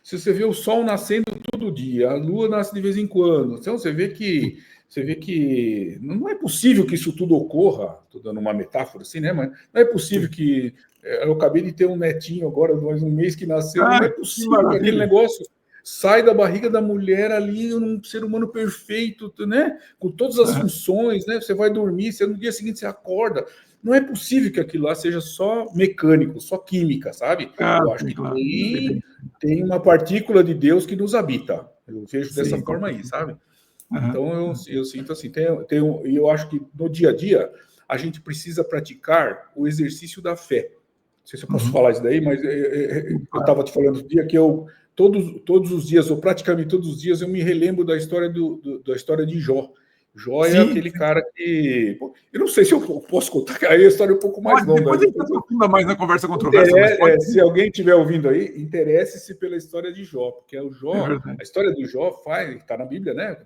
se você vê o sol nascendo todo dia, a lua nasce de vez em quando, então você vê que não é possível que isso tudo ocorra. Estou dando uma metáfora assim, né? Mas não é possível Sim. que eu acabei de ter um netinho agora, mais um mês que nasceu, não é Ah, que possível que aquele maravilha. negócio sai da barriga da mulher ali, um ser humano perfeito, né? Com todas as Aham. funções, né? Você vai dormir, no dia seguinte você acorda. Não é possível que aquilo lá seja só mecânico, só química, sabe? Ah, Eu acho sim, que claro. tem uma partícula de Deus que nos habita. Eu vejo dessa Sim, com forma aí, certeza. sabe? Aham. Então eu sinto assim, e eu acho que no dia a dia a gente precisa praticar o exercício da fé. Não sei se eu posso Uhum. falar isso daí, mas Sim, eu claro. estava te falando outro dia que todos os dias, ou praticamente todos os dias, eu me relembro da história da história de Jó. Jó é Sim, aquele cara que... Pô, eu não sei se eu posso contar, que aí a história é um pouco mais pode, longa. depois a gente aprofunda mais na conversa controversa, mas pode Se sim. alguém estiver ouvindo aí, interesse-se pela história de Jó, porque o É Jó, verdade. a história do Jó está na Bíblia, né?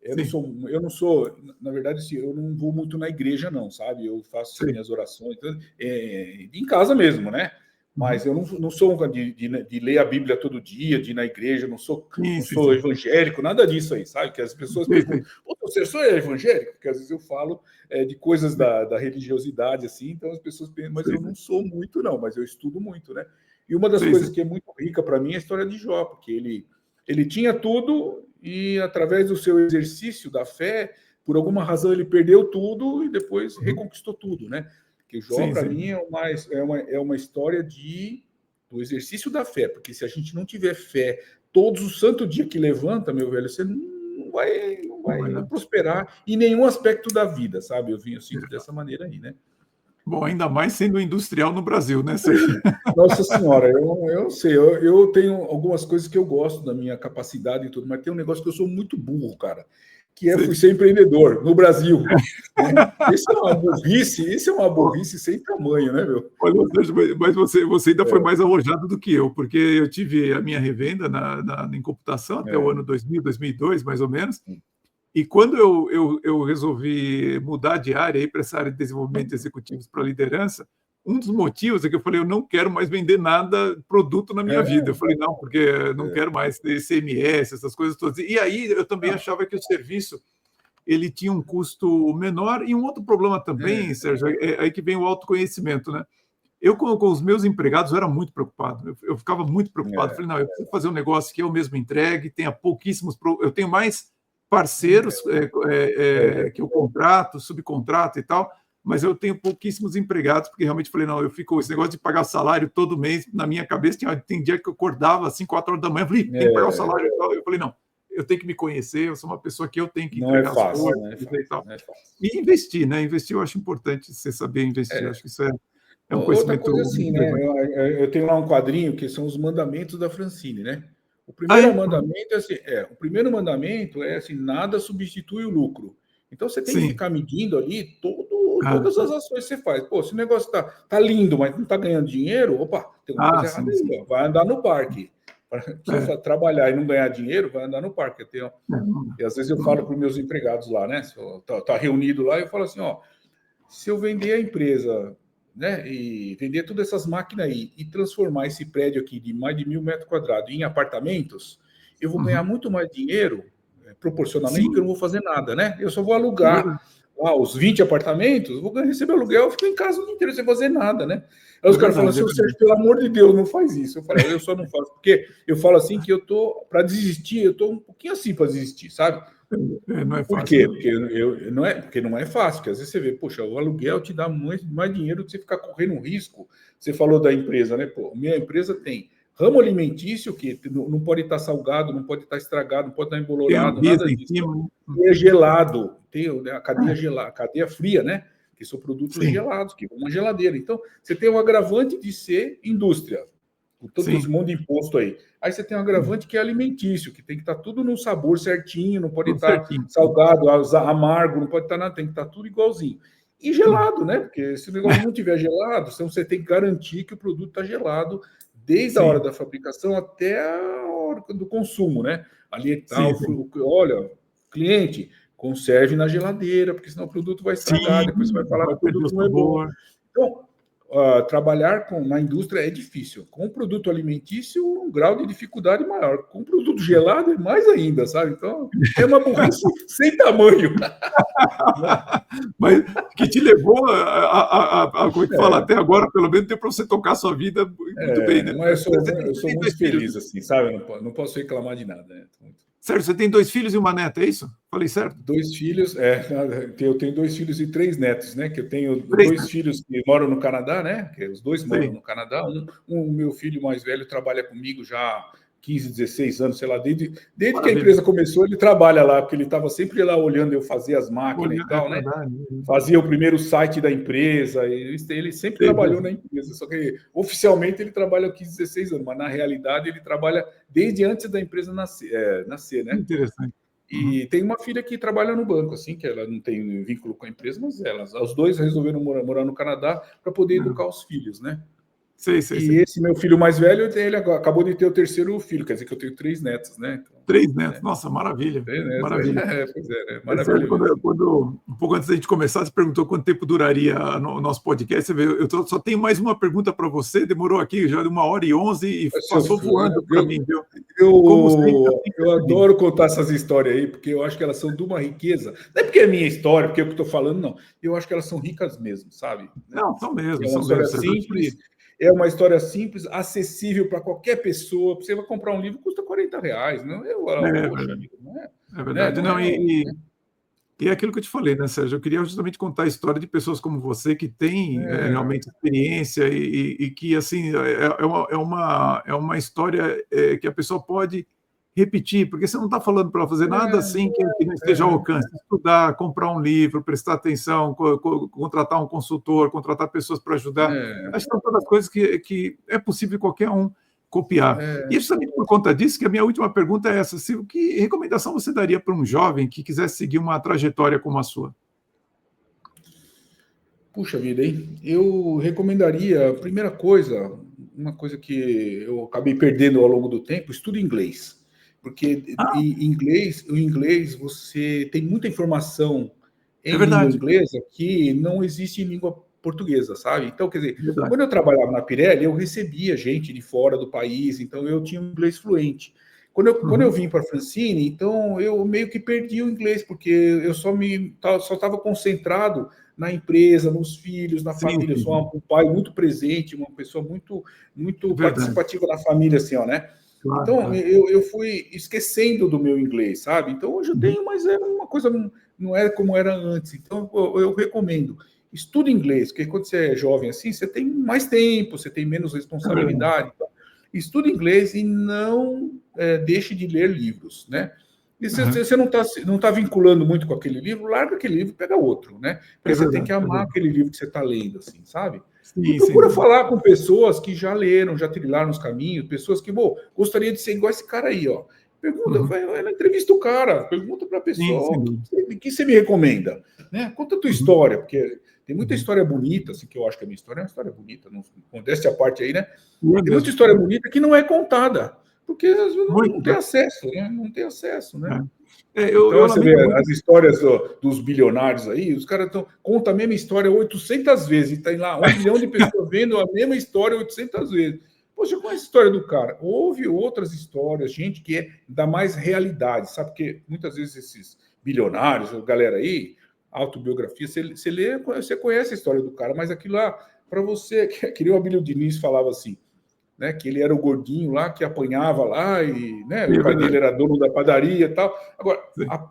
Sim, Eu não sou, na verdade, assim, eu não vou muito na igreja, não, sabe? Eu faço sim. minhas orações em casa mesmo, né? Uhum. Mas eu não sou de ler a Bíblia todo dia, de ir na igreja, Sim, não sim, sou sim. evangélico, nada disso aí, sabe? Que as pessoas Sei, perguntam, sei. pô, você só é evangélico? Porque às vezes eu falo de coisas Sei, da religiosidade, assim, então as pessoas pensam, mas sei, eu sei. não sou muito, não, mas eu estudo muito, né? E uma das Sei, coisas sei. que é muito rica para mim é a história de Jó, porque ele tinha tudo e, através do seu exercício da fé, por alguma razão ele perdeu tudo e depois Uhum. reconquistou tudo, né? Que o Jó, Sim, para sim. mim, é uma história do exercício da fé, porque se a gente não tiver fé todos os santos dias que levanta, meu velho, você não Não vai vai dar. prosperar em nenhum aspecto da vida, sabe? Eu sinto É. dessa maneira aí, né? Bom, ainda mais sendo industrial no Brasil, né, Sérgio? Nossa Senhora, eu não sei, eu tenho algumas coisas que eu gosto da minha capacidade e tudo, mas tem um negócio que eu sou muito burro, cara, que fui Sei. ser empreendedor no Brasil, né? Isso é uma burrice sem tamanho, né, meu? Olha, Sérgio, mas você ainda foi É, mais arrojado do que eu, porque eu tive a minha revenda em computação até o é, ano 2000, 2002, mais ou menos, e quando eu resolvi mudar de área para essa área de desenvolvimento de executivos para liderança, um dos motivos é que eu falei: "Eu não quero mais vender nada, produto na minha vida". Eu falei: "Não, porque eu não quero mais ter CMS, essas coisas todas". E aí eu também não, achava que o serviço ele tinha um custo menor e um outro problema também, é, Sérgio, é aí que vem o autoconhecimento, né. Eu com os meus empregados eu era muito preocupado, eu ficava muito preocupado, é, falei: "Não, eu preciso fazer um negócio que eu mesmo entregue, tenha pouquíssimos eu tenho mais parceiros, que eu contrato, subcontrato e tal, mas eu tenho pouquíssimos empregados", porque realmente falei: "Não, eu fico esse negócio de pagar salário todo mês, na minha cabeça tem dia que eu acordava às 5, 4 horas da manhã, falei: "Tem que pagar o salário e tal", eu falei: "Não, eu tenho que me conhecer, eu sou uma pessoa que eu tenho que não é entregar as fácil, coisas não é e fácil, tal". não é fácil. E investir, né, investir eu acho importante você saber investir, eu É. acho que isso é um Outra conhecimento coisa assim, muito né? relevante. Eu tenho lá um quadrinho que são os mandamentos da Francine, né? O Ah, primeiro é? Uhum. mandamento o primeiro mandamento é assim, nada substitui o lucro. Então você tem que Sim. ficar medindo ali Ah, todas as ações que você faz. Pô, se o negócio tá lindo, mas não tá ganhando dinheiro, opa, tem alguma coisa errada sim, sim. aí, ó. Vai andar no parque. É, Precisa trabalhar e não ganhar dinheiro, vai andar no parque. não dá, E às vezes eu não falo dá. para os meus empregados lá, né? Tá reunido lá, eu falo assim, ó, se eu vender a empresa, né, e vender todas essas máquinas aí e transformar esse prédio aqui de mais de 1.000 metros quadrados em apartamentos, eu vou ganhar Uhum. muito mais dinheiro, proporcionalmente, porque eu Sim, não vou fazer nada, né? Eu só vou é alugar verdade. lá os 20 apartamentos, eu vou receber aluguel, eu fico em casa o dia inteiro sem fazer nada, né? Aí os caras falam assim, Sérgio, pelo amor de Deus, não faz isso. Eu falo, eu só não faço, porque eu falo assim que eu tô, para desistir, eu tô um pouquinho assim para desistir, sabe? Não é fácil. Por quê? Porque não é fácil, porque às vezes você vê, poxa, o aluguel te dá mais dinheiro do que você ficar correndo um risco. Você falou da empresa, né? Pô, minha empresa tem ramo alimentício, que não pode estar salgado, não pode estar estragado, não pode estar embolorado, nada disso. E é gelado, tem a cadeia gelada, a cadeia fria, né? Que são produtos gelados, que vão na geladeira. Então, você tem um agravante de ser indústria, com todo esse monte de imposto aí. Aí você tem um agravante que é alimentício, que tem que estar tudo no sabor certinho, não pode estar salgado, amargo, não pode estar nada, tem que estar tudo igualzinho. E gelado, né? Porque se o negócio não tiver gelado, então você tem que garantir que o produto está gelado desde a hora da fabricação até a hora do consumo, né? Ali tal, olha, cliente, conserve na geladeira, porque senão o produto vai estragar, depois você vai falar que o produto não é bom. Então, trabalhar na indústria é difícil. Com o produto alimentício, um grau de dificuldade maior. Com o produto gelado, é mais ainda, sabe? Então, é uma burrice sem tamanho. Mas que te levou como é que fala, até agora, pelo menos, para você tocar a sua vida muito bem, né? Mas eu sou muito feliz, assim, sabe? Eu não posso reclamar de nada, né? Sérgio, você tem 2 filhos e uma neta, é isso? Falei certo? 2 filhos, eu tenho 2 filhos e 3 netos, né? Que eu tenho 2 filhos que moram no Canadá, né? Que os 2 moram no Canadá. O meu filho mais velho trabalha comigo já há 15, 16 anos, sei lá, desde que a empresa começou, ele trabalha lá, porque ele estava sempre lá olhando eu fazer as máquinas e tal, né? Fazia o primeiro site da empresa, ele sempre trabalhou na empresa, só que oficialmente ele trabalha há 15, 16 anos, mas na realidade ele trabalha desde antes da empresa nascer, né? Interessante. E tem uma filha que trabalha no banco, assim, que ela não tem vínculo com a empresa, mas os dois resolveram morar no Canadá para poder educar os filhos, né? Esse meu filho mais velho, ele acabou de ter o 3º filho, quer dizer que eu tenho 3 netos, né? Então, 3 netos, nossa, maravilha. 3 netos, maravilha. Maravilha. Um pouco antes da gente começar, você perguntou quanto tempo duraria o nosso podcast. Você vê, eu só tenho mais uma pergunta para você, demorou aqui já de 1h11 e passou voando para mim, viu? Eu adoro contar essas histórias aí, porque eu acho que elas são de uma riqueza. Não é porque é minha história, porque é o que eu estou falando, não. Eu acho que elas são ricas mesmo, sabe? Não, são mesmo. É uma história simples. É uma história simples, acessível para qualquer pessoa. Você vai comprar um livro, custa R$40. Não é verdade. E é aquilo que eu te falei, né, Sérgio? Eu queria justamente contar a história de pessoas como você que têm realmente experiência e que, assim, é uma história que a pessoa pode repetir, porque você não está falando para fazer nada assim que não esteja ao alcance. Estudar, comprar um livro, prestar atenção, contratar um consultor, contratar pessoas para ajudar. Acho que são todas coisas que é possível qualquer um copiar. E justamente por conta disso que a minha última pergunta é essa: que recomendação você daria para um jovem que quisesse seguir uma trajetória como a sua? Puxa vida, hein? Eu recomendaria, primeira coisa, uma coisa que eu acabei perdendo ao longo do tempo, estude inglês. Porque o inglês, você tem muita informação em língua inglesa que não existe em língua portuguesa, sabe? Então, quer dizer, quando eu trabalhava na Pirelli, eu recebia gente de fora do país, então eu tinha um inglês fluente. Quando eu vim para a Francine, então eu meio que perdi o inglês, porque eu só estava concentrado na empresa, nos filhos, na família. Eu sou um pai muito presente, uma pessoa muito participativa na família, assim, ó, né? Então, eu fui esquecendo do meu inglês, sabe? Então, hoje eu tenho, mas é uma coisa, não é como era antes. Então, eu recomendo. Estude inglês, porque quando você é jovem assim, você tem mais tempo, você tem menos responsabilidade. Então, estude inglês e não deixe de ler livros, né? E se você não tá vinculando muito com aquele livro, larga aquele livro e pega outro, né? Porque você tem que amar aquele livro que você está lendo, assim, sabe? E procura falar com pessoas que já leram, já trilharam os caminhos, pessoas que, gostaria de ser igual esse cara aí, ó. Pergunta, vai na entrevista o cara, pergunta para a pessoa, o que você me recomenda? Né? Conta a tua história, porque tem muita história bonita, assim, que eu acho que a minha história é uma história bonita, não acontece a parte aí, né? Tem muita história bonita que não é contada, porque às vezes não tem acesso, né? Não tem acesso, né? Então, você vê as histórias dos bilionários aí, os caras contam a mesma história 800 vezes, e tem lá 1 milhão de pessoas vendo a mesma história 800 vezes. Poxa, qual é a história do cara? Houve outras histórias, gente que dá mais realidade, sabe? Porque muitas vezes esses bilionários, a galera aí, autobiografia, você lê, você conhece a história do cara, mas aquilo lá, para você, que nem o Abílio Diniz falava assim, né, que ele era o gordinho lá, que apanhava lá, e né, o pai dele era dono da padaria e tal. Agora,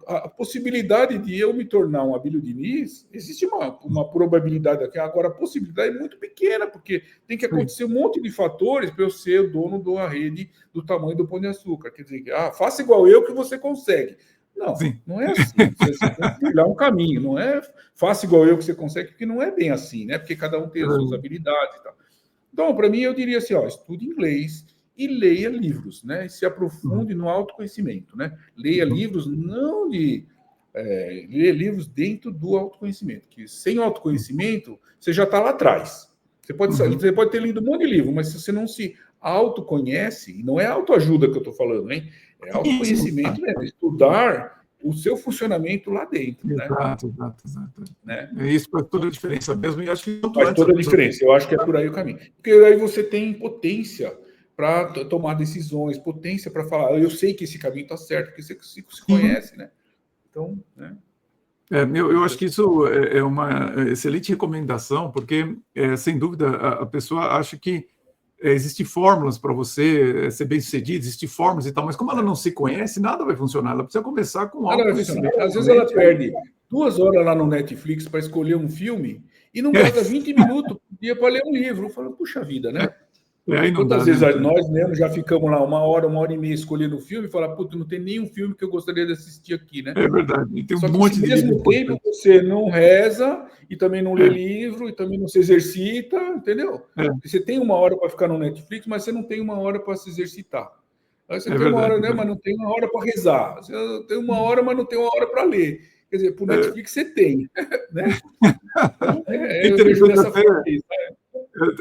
a possibilidade de eu me tornar um Abílio Diniz, existe uma probabilidade aqui. Agora, a possibilidade é muito pequena, porque tem que acontecer um monte de fatores para eu ser o dono de uma rede do tamanho do Pão de Açúcar. Quer dizer, faça igual eu que você consegue. Não, não é assim. Você tem que trilhar um caminho, não é faça igual eu que você consegue, porque não é bem assim, né? Porque cada um tem as suas habilidades e tal. Então, para mim, eu diria assim, estude inglês e leia livros, né? E se aprofunde no autoconhecimento, né? Leia livros não de... leia livros dentro do autoconhecimento, que sem autoconhecimento, você já está lá atrás. Você pode ter lido um monte de livro, mas se você não se autoconhece, e não é autoajuda que eu estou falando, hein? É autoconhecimento mesmo, estudar o seu funcionamento lá dentro. Exato. Né? Isso faz toda a diferença mesmo. E acho que faz toda a diferença. Eu acho que é por aí o caminho. Porque aí você tem potência para tomar decisões, potência para falar, eu sei que esse caminho está certo, porque você se conhece, né? Então, né? Eu acho que isso é uma excelente recomendação, porque, sem dúvida, a pessoa acha que existem fórmulas para você ser bem-sucedido, existem fórmulas e tal, mas como ela não se conhece, nada vai funcionar. Ela precisa começar com autoconhecimento. Às vezes ela perde 2 horas lá no Netflix para escolher um filme e não guarda 20 minutos por dia para ler um livro. Fala, puxa vida, né? Quantas vezes nós mesmo já ficamos lá 1 hora e meia escolhendo o filme e falamos, puta, não tem nenhum filme que eu gostaria de assistir aqui, né? É verdade. E tem Só que ao mesmo tempo você não reza e também não lê livro e também não se exercita, entendeu? Você tem 1 hora para ficar no Netflix, mas você não tem 1 hora para se exercitar. Aí você tem verdade, 1 hora, né? Mas não tem 1 hora para rezar. Você tem 1 hora, mas não tem 1 hora para ler. Quer dizer, para o Netflix você tem, né? Então, eu vejo dessa forma isso,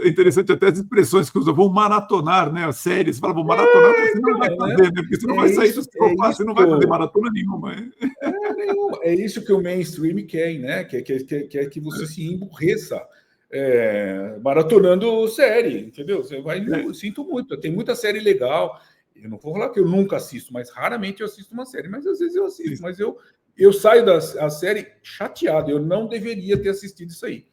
É interessante até as expressões que usam, vão maratonar, né? As séries, fala, vou maratonar, você não vai fazer, né? Porque você não vai sair do sofá, você não vai fazer maratona nenhuma. É isso que o mainstream quer, né? Quer que você se emburreça maratonando série, entendeu? Você vai, eu sinto muito, tem muita série legal. Eu não vou falar que eu nunca assisto, mas raramente eu assisto uma série, mas às vezes eu assisto, mas eu saio da série chateado, eu não deveria ter assistido isso aí.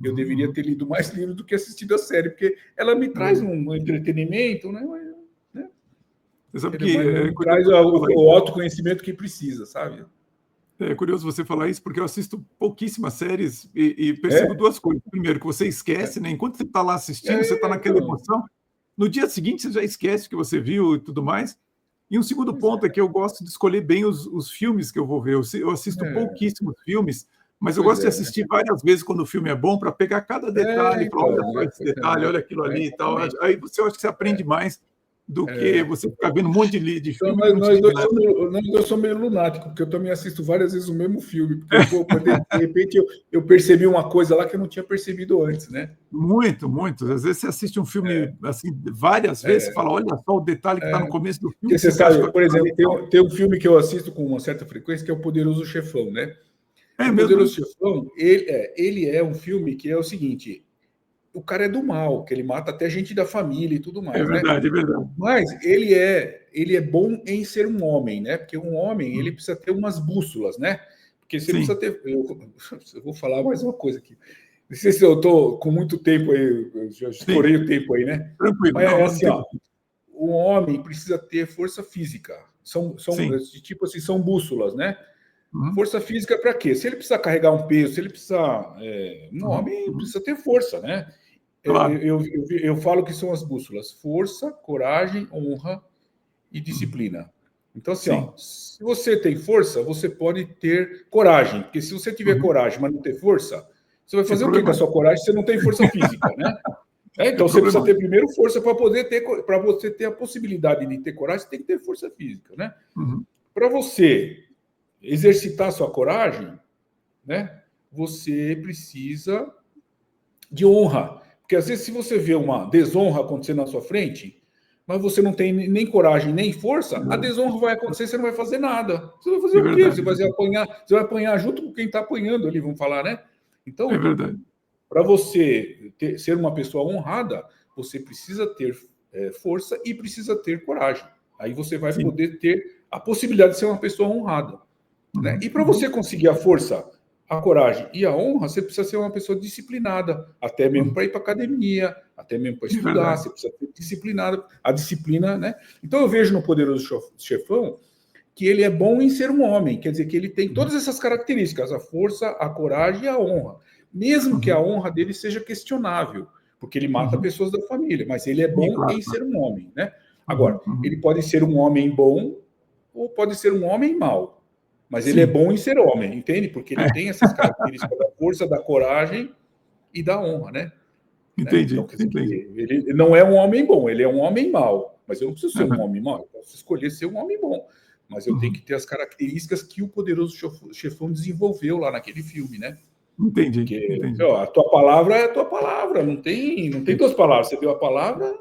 Eu deveria ter lido mais livros do que assistido a série, porque ela me traz um entretenimento, né? Você sabe que traz o autoconhecimento que precisa, sabe? É curioso você falar isso, porque eu assisto pouquíssimas séries e percebo 2 coisas. Primeiro, que você esquece, né? Enquanto você está lá assistindo, você está naquela emoção. No dia seguinte, você já esquece o que você viu e tudo mais. E um segundo ponto é que eu gosto de escolher bem os filmes que eu vou ver. Eu assisto pouquíssimos filmes, mas eu gosto de assistir várias vezes quando o filme é bom, para pegar cada detalhe, para olha só esse detalhe, olha aquilo ali e tal. Aí você acha que você aprende mais do que você ficar vendo um monte de filme. Então, nós dois somos meio lunáticos, porque eu também assisto várias vezes o mesmo filme, porque de repente eu percebi uma coisa lá que eu não tinha percebido antes, né? Muito. Às vezes você assiste um filme assim várias vezes e fala, olha só o detalhe que está no começo do filme. Você sabe, por exemplo, tem um filme que eu assisto com uma certa frequência, que é o Poderoso Chefão, né? O Poderoso Chefão, ele é um filme que é o seguinte... O cara é do mal, que ele mata até gente da família e tudo mais. É verdade, né? É verdade. Mas ele é bom em ser um homem, né? Porque um homem, ele precisa ter umas bússolas, né? Porque você precisa ter... Eu vou falar mais uma coisa aqui. Não sei se eu estou com muito tempo aí, eu já estourei o tempo aí, né? Tranquilo. Mas é assim, o homem precisa ter força física. São tipo assim, são bússolas, né? Força física para quê? Se ele precisar carregar um peso, se ele precisar... um homem precisa ter força, né? Claro. Eu falo que são as bússolas: força, coragem, honra e disciplina. Então, assim, se você tem força, você pode ter coragem. Porque se você tiver coragem, mas não ter força, você vai fazer o quê com a sua coragem se você não tem força física, né? Então, você precisa ter primeiro força para você ter a possibilidade de ter coragem, você tem que ter força física, né? Para você exercitar a sua coragem, né? Você precisa de honra. Porque às vezes, se você vê uma desonra acontecer na sua frente, mas você não tem nem coragem, nem força, a desonra vai acontecer, você não vai fazer nada. Você vai fazer o quê? Você vai apanhar junto com quem está apanhando ali, vamos falar, né? Então, para você ser uma pessoa honrada, você precisa ter força e precisa ter coragem. Aí você vai poder ter a possibilidade de ser uma pessoa honrada. Né? E para você conseguir a força, a coragem e a honra, você precisa ser uma pessoa disciplinada, até mesmo para ir para academia, até mesmo para estudar, você precisa ser disciplinado. A disciplina, né? Então eu vejo no Poderoso Chefão que ele é bom em ser um homem, quer dizer que ele tem todas essas características, a força, a coragem e a honra, mesmo que a honra dele seja questionável, porque ele mata pessoas da família, mas ele é bom em ser um homem, né? Agora, ele pode ser um homem bom ou pode ser um homem mau. Mas ele é bom em ser homem, entende? Porque ele tem essas características da força, da coragem e da honra, né? Entendi. Então, quer dizer, ele não é um homem bom, ele é um homem mau. Mas eu não preciso ser um homem mau, eu posso escolher ser um homem bom. Mas eu tenho que ter as características que o Poderoso Chefão desenvolveu lá naquele filme, né? Entendi. Porque, ó, a tua palavra é a tua palavra, não tem duas palavras. Você deu a palavra,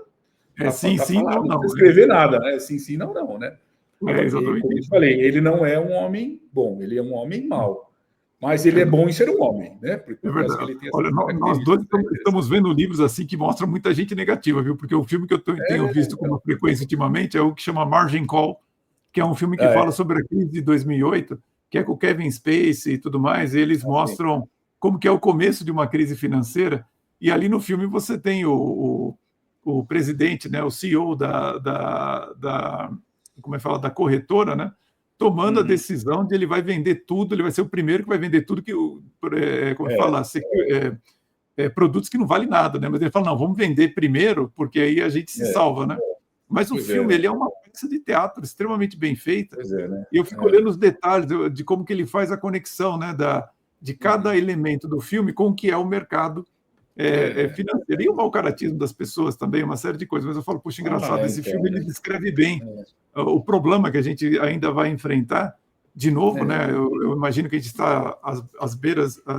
sim, palavra, não. Não escrever nada, né? Sim, não, né? Exatamente. Como eu falei, ele não é um homem bom, ele é um homem mau. Mas ele é bom em ser um homem, né? Porque é verdade. ele tem Olha, nós dois estamos vendo livros assim que mostram muita gente negativa, viu? Porque o filme que eu tenho visto com uma frequência ultimamente é o que chama Margin Call, que é um filme que fala sobre a crise de 2008, que é com o Kevin Spacey e tudo mais, e eles mostram como que é o começo de uma crise financeira, e ali no filme você tem o presidente, né, o CEO como é que fala, da corretora, né, tomando a decisão de ele vai vender tudo, ele vai ser o primeiro que vai vender tudo que, como fala, produtos que não valem nada, né, mas ele fala, não, vamos vender primeiro, porque aí a gente se salva, né. Mas o filme, ele é uma peça de teatro extremamente bem feita, né? E eu fico olhando os detalhes de como que ele faz a conexão, né, de cada elemento do filme com o que é o mercado financeiro. E o mau caratismo das pessoas também, uma série de coisas. Mas eu falo, puxa, engraçado, esse filme ele descreve bem o problema que a gente ainda vai enfrentar de novo, né? Eu imagino que a gente está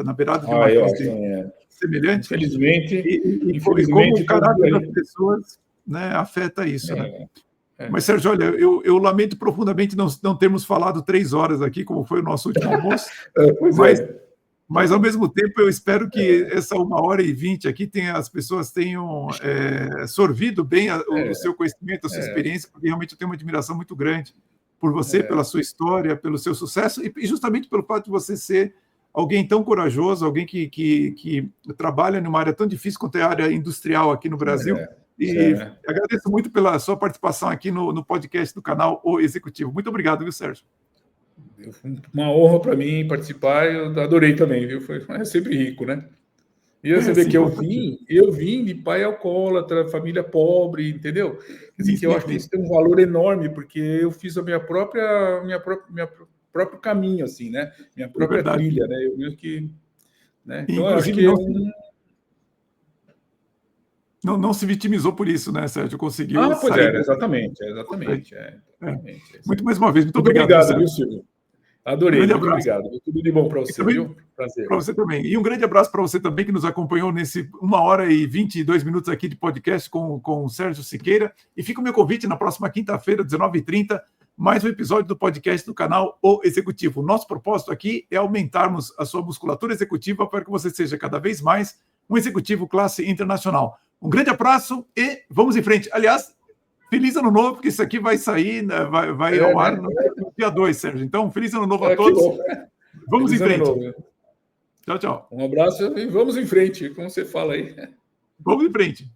na beirada de uma crise semelhante. Infelizmente, E como o caráter das pessoas, né, afeta isso, né? Mas, Sérgio, olha, eu lamento profundamente não termos falado 3 horas aqui, como foi o nosso último almoço, mas, ao mesmo tempo, eu espero que essa 1h20 aqui as pessoas tenham sorvido bem o seu conhecimento, a sua experiência, porque realmente eu tenho uma admiração muito grande por você, pela sua história, pelo seu sucesso, e justamente pelo fato de você ser alguém tão corajoso, alguém que trabalha numa área tão difícil quanto é a área industrial aqui no Brasil. E agradeço muito pela sua participação aqui no podcast do canal O Executivo. Muito obrigado, viu, Sérgio? Uma honra para mim participar, eu adorei também, viu? É sempre rico, né? E você vê que eu vim de pai alcoólatra, família pobre, entendeu? Quer dizer, que eu acho que isso tem um valor enorme, porque eu fiz a minha próprio caminho, assim, né? Minha própria trilha, né? Eu mesmo que, né? Então, eu acho que não se vitimizou por isso, né, Sérgio? Conseguiu pois sair. Exatamente. Muito mais uma vez, muito obrigado, viu, Silvio? Adorei, muito obrigado. Tudo de bom para você, viu? Prazer. Para você também. E um grande abraço para você também, que nos acompanhou nesse 1h22 aqui de podcast com o Sérgio Siqueira. E fica o meu convite na próxima quinta-feira, 19h30, mais um episódio do podcast do canal O Executivo. O nosso propósito aqui é aumentarmos a sua musculatura executiva para que você seja cada vez mais um executivo classe internacional. Um grande abraço e vamos em frente. Aliás, feliz ano novo, porque isso aqui vai sair, né, vai ao ar no dia 2, Sérgio. Então, feliz ano novo a todos. Vamos feliz em frente. Tchau, tchau. Um abraço e vamos em frente, como você fala aí. Vamos em frente.